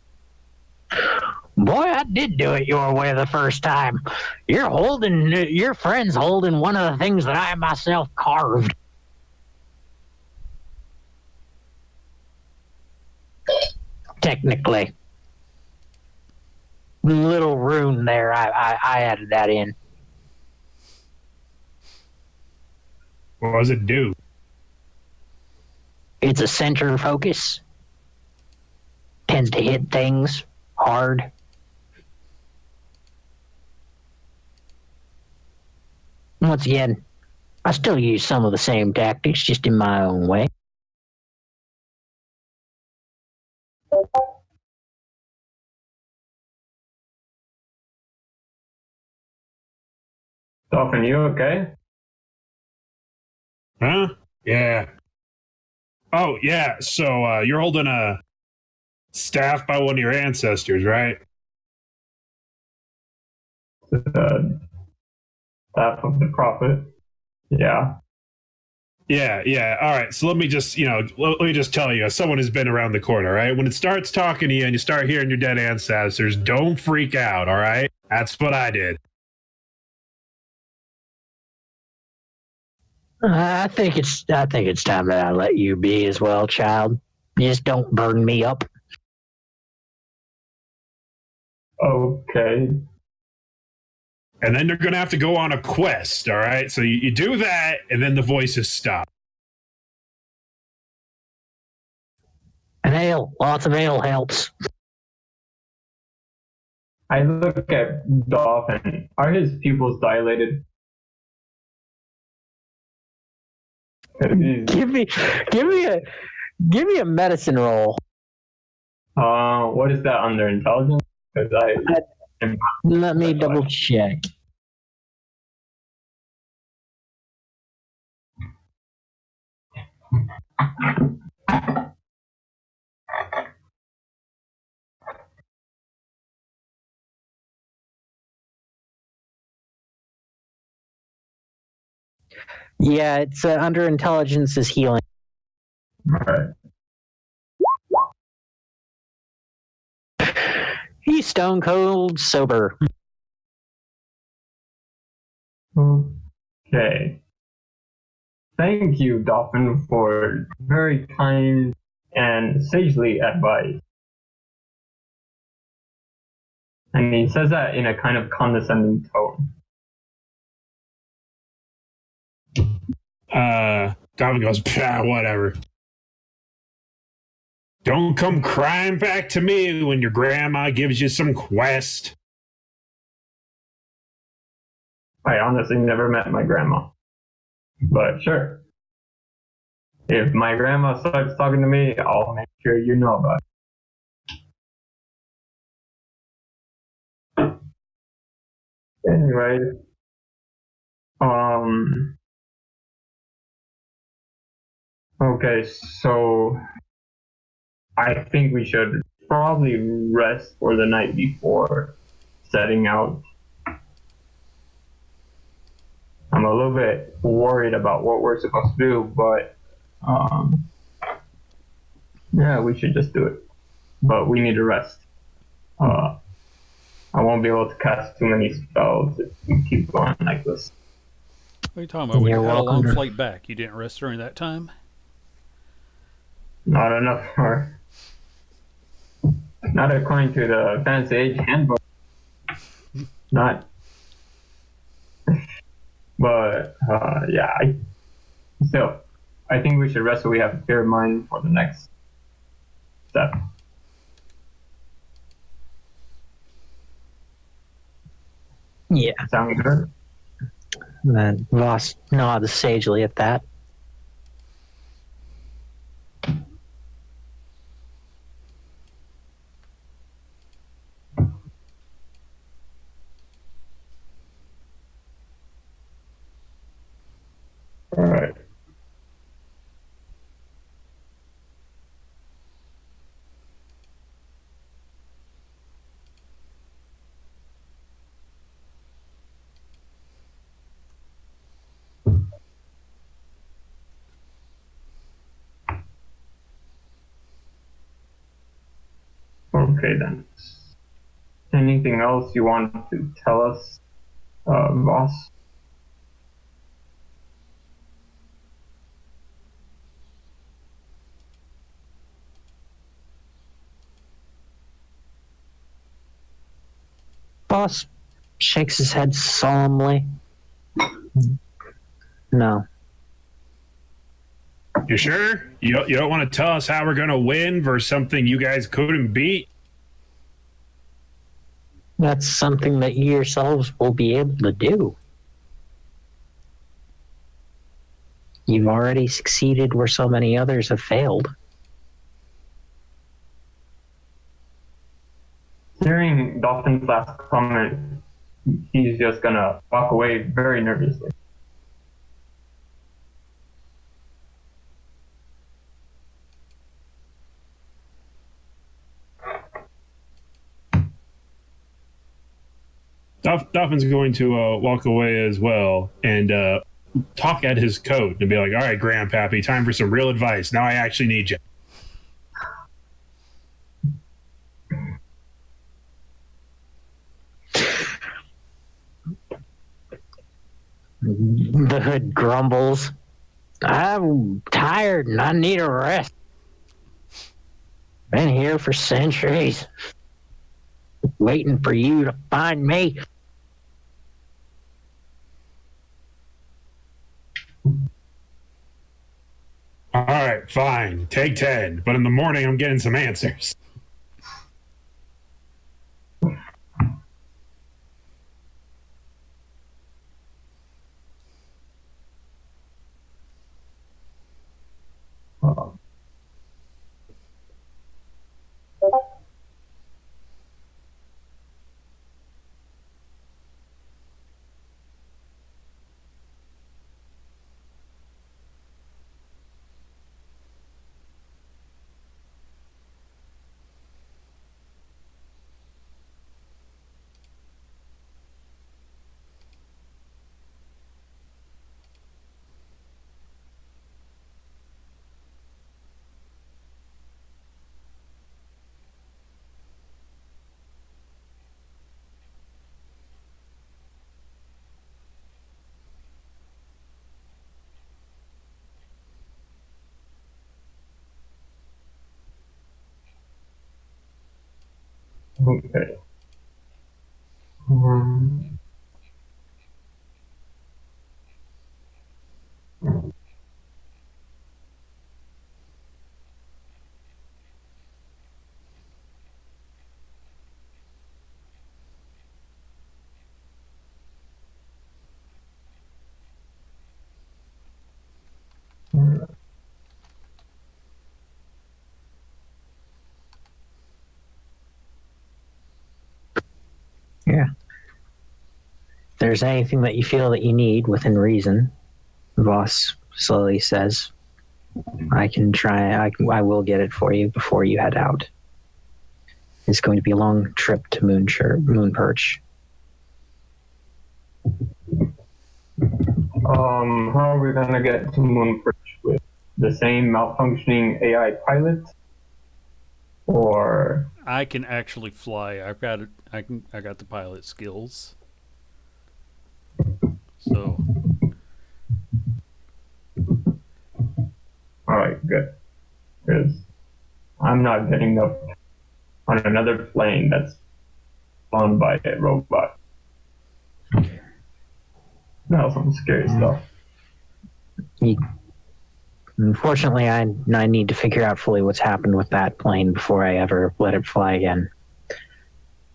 Boy, I did do it your way the first time. Your friend's holding one of the things that I myself carved. Technically. Little rune there, I added that in. What does it do? It's a center focus. Tends to hit things hard. Once again, I still use some of the same tactics, just in my own way. Dolphin, you okay? Huh? Yeah. Oh, yeah. So you're holding a staff by one of your ancestors, right? The staff of the prophet. Yeah. Yeah. All right. So let me just tell you, as someone who's been around the corner, right? When it starts talking to you and you start hearing your dead ancestors, don't freak out, all right? That's what I did. I think it's time that I let you be as well, child. Just don't burn me up. Okay. And then they're going to have to go on a quest, all right? So you do that, and then the voices stop. And ale, lots of ale helps. I look at Dolphin. Are his pupils dilated? Give me a medicine roll. What is that under intelligence? Because Let me double check. Yeah, it's under intelligence is healing. All right. He's stone cold sober. Okay. Thank you, Dolphin, for very kind and sagely advice. And he says that in a kind of condescending tone. Dolphin goes, whatever. Don't come crying back to me when your grandma gives you some quest. I honestly never met my grandma. But sure. If my grandma starts talking to me, I'll make sure you know about it. Anyway, okay, so I think we should probably rest for the night before setting out. I'm a little bit worried about what we're supposed to do, but yeah, we should just do it. But we need to rest. I won't be able to cast too many spells if we keep going like this. What are you talking about? We You're had a welcome long to- flight back. You didn't rest during that time? Not enough for. Not according to the Fantasy Age handbook. Not. But yeah, I think we should rest so we have a clear mind for the next step. Yeah. Sound good? And then Voss nods sagely at that. All right. Okay then. Anything else you want to tell us, boss? Boss shakes his head solemnly. No. You sure? You don't want to tell us how we're going to win versus something you guys couldn't beat? That's something that you yourselves will be able to do. You've already succeeded where so many others have failed. Hearing Dolphin's last comment, he's just gonna walk away very nervously. Dolphin's going to walk away as well and talk at his coat and be like, all right, Grandpappy, time for some real advice. Now I actually need you. The hood grumbles. I'm tired and I need a rest. Been here for centuries, waiting for you to find me. All right, fine. Take 10. But in the morning, I'm getting some answers. Okay. Yeah. If there's anything that you feel that you need within reason, Voss slowly says, I can try. I will get it for you before you head out. It's going to be a long trip to Moon Perch. How are we gonna get to Moon Perch with the same malfunctioning AI pilot? Or I can actually fly. I've got it. I got the pilot skills. So alright, good. Because I'm not getting up on another plane that's flown by a robot. That's some scary stuff. Unfortunately, I need to figure out fully what's happened with that plane before I ever let it fly again.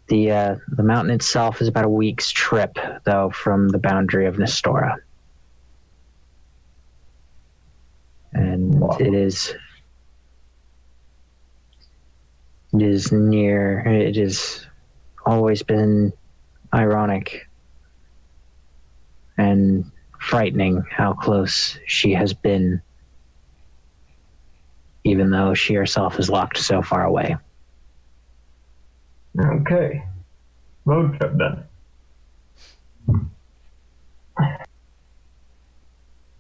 The mountain itself is about a week's trip, though, from the boundary of Nestora. And Wow. it is near. It has always been ironic and frightening how close she has been, even though she herself is locked so far away. Okay. Road trip then.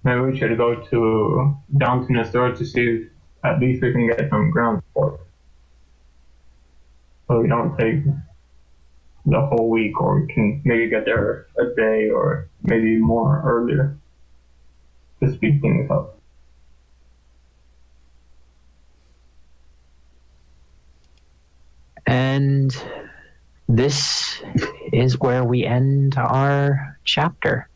Maybe we should go down to Nestor to see if at least we can get some ground support. So we don't take the whole week, or we can maybe get there a day or maybe more earlier to speed things up. And this is where we end our chapter.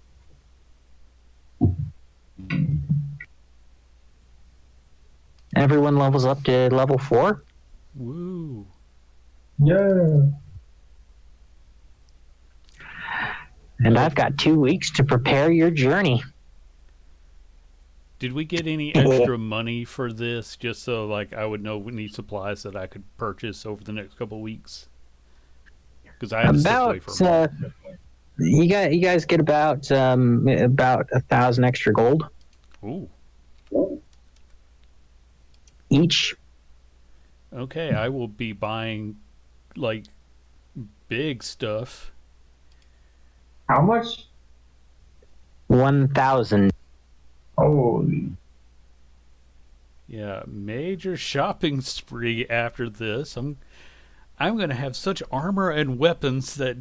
Everyone levels up to level 4. woo. Yeah. And I've got 2 weeks to prepare your journey. Did we get any extra money for this, just so like I would know any supplies that I could purchase over the next couple of weeks? Because I had to step away from you guys get about 1,000 extra gold Ooh. each. Okay, I will be buying like big stuff. How much? 1,000. Holy. Yeah, major shopping spree after this. I'm going to have such armor and weapons that,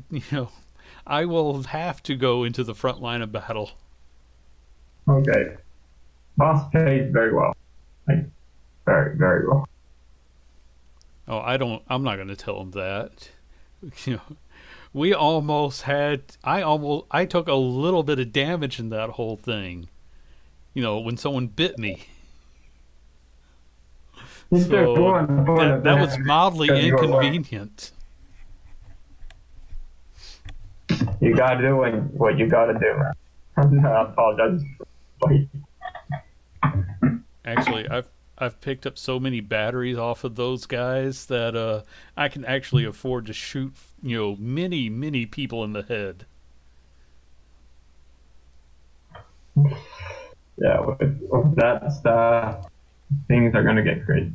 I will have to go into the front line of battle. Okay. Boss paid very well. Like, very, very well. Oh, I'm not going to tell him that. We almost had I took a little bit of damage in that whole thing. When someone bit me. So that was mildly inconvenient. You gotta do what you gotta do, man. I apologize. Actually, I've picked up so many batteries off of those guys that I can actually afford to shoot many people in the head. Yeah, with that stuff, things are gonna get crazy.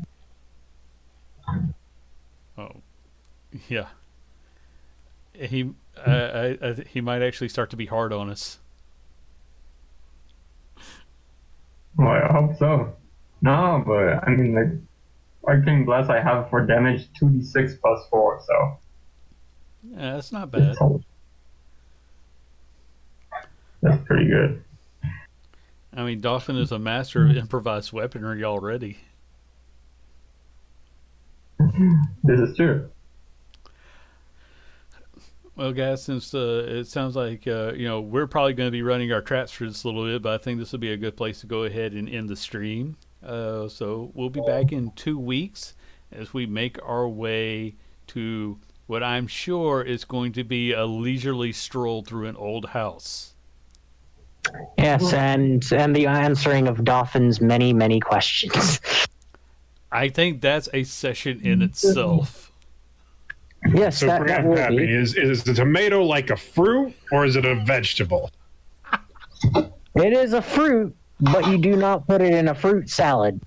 Oh, yeah. He might actually start to be hard on us. Well, I hope so. No, but I mean, like, Arcane Bless I have for damage 2d6 plus 4, so. Yeah, that's not bad. That's pretty good. I mean, Dolphin is a master of improvised weaponry already. This is true. Well, guys, since it sounds like we're probably going to be running our traps for this a little bit, but I think this will be a good place to go ahead and end the stream. So we'll be back in 2 weeks as we make our way to what I'm sure is going to be a leisurely stroll through an old house. Yes, and the answering of Dolphin's many, many questions. I think that's a session in itself. Yes, So, that will Grandpappy, be. is the tomato like a fruit or is it a vegetable? It is a fruit, but you do not put it in a fruit salad.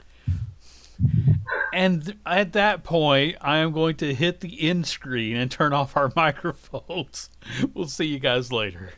And at that point, I am going to hit the end screen and turn off our microphones. We'll see you guys later.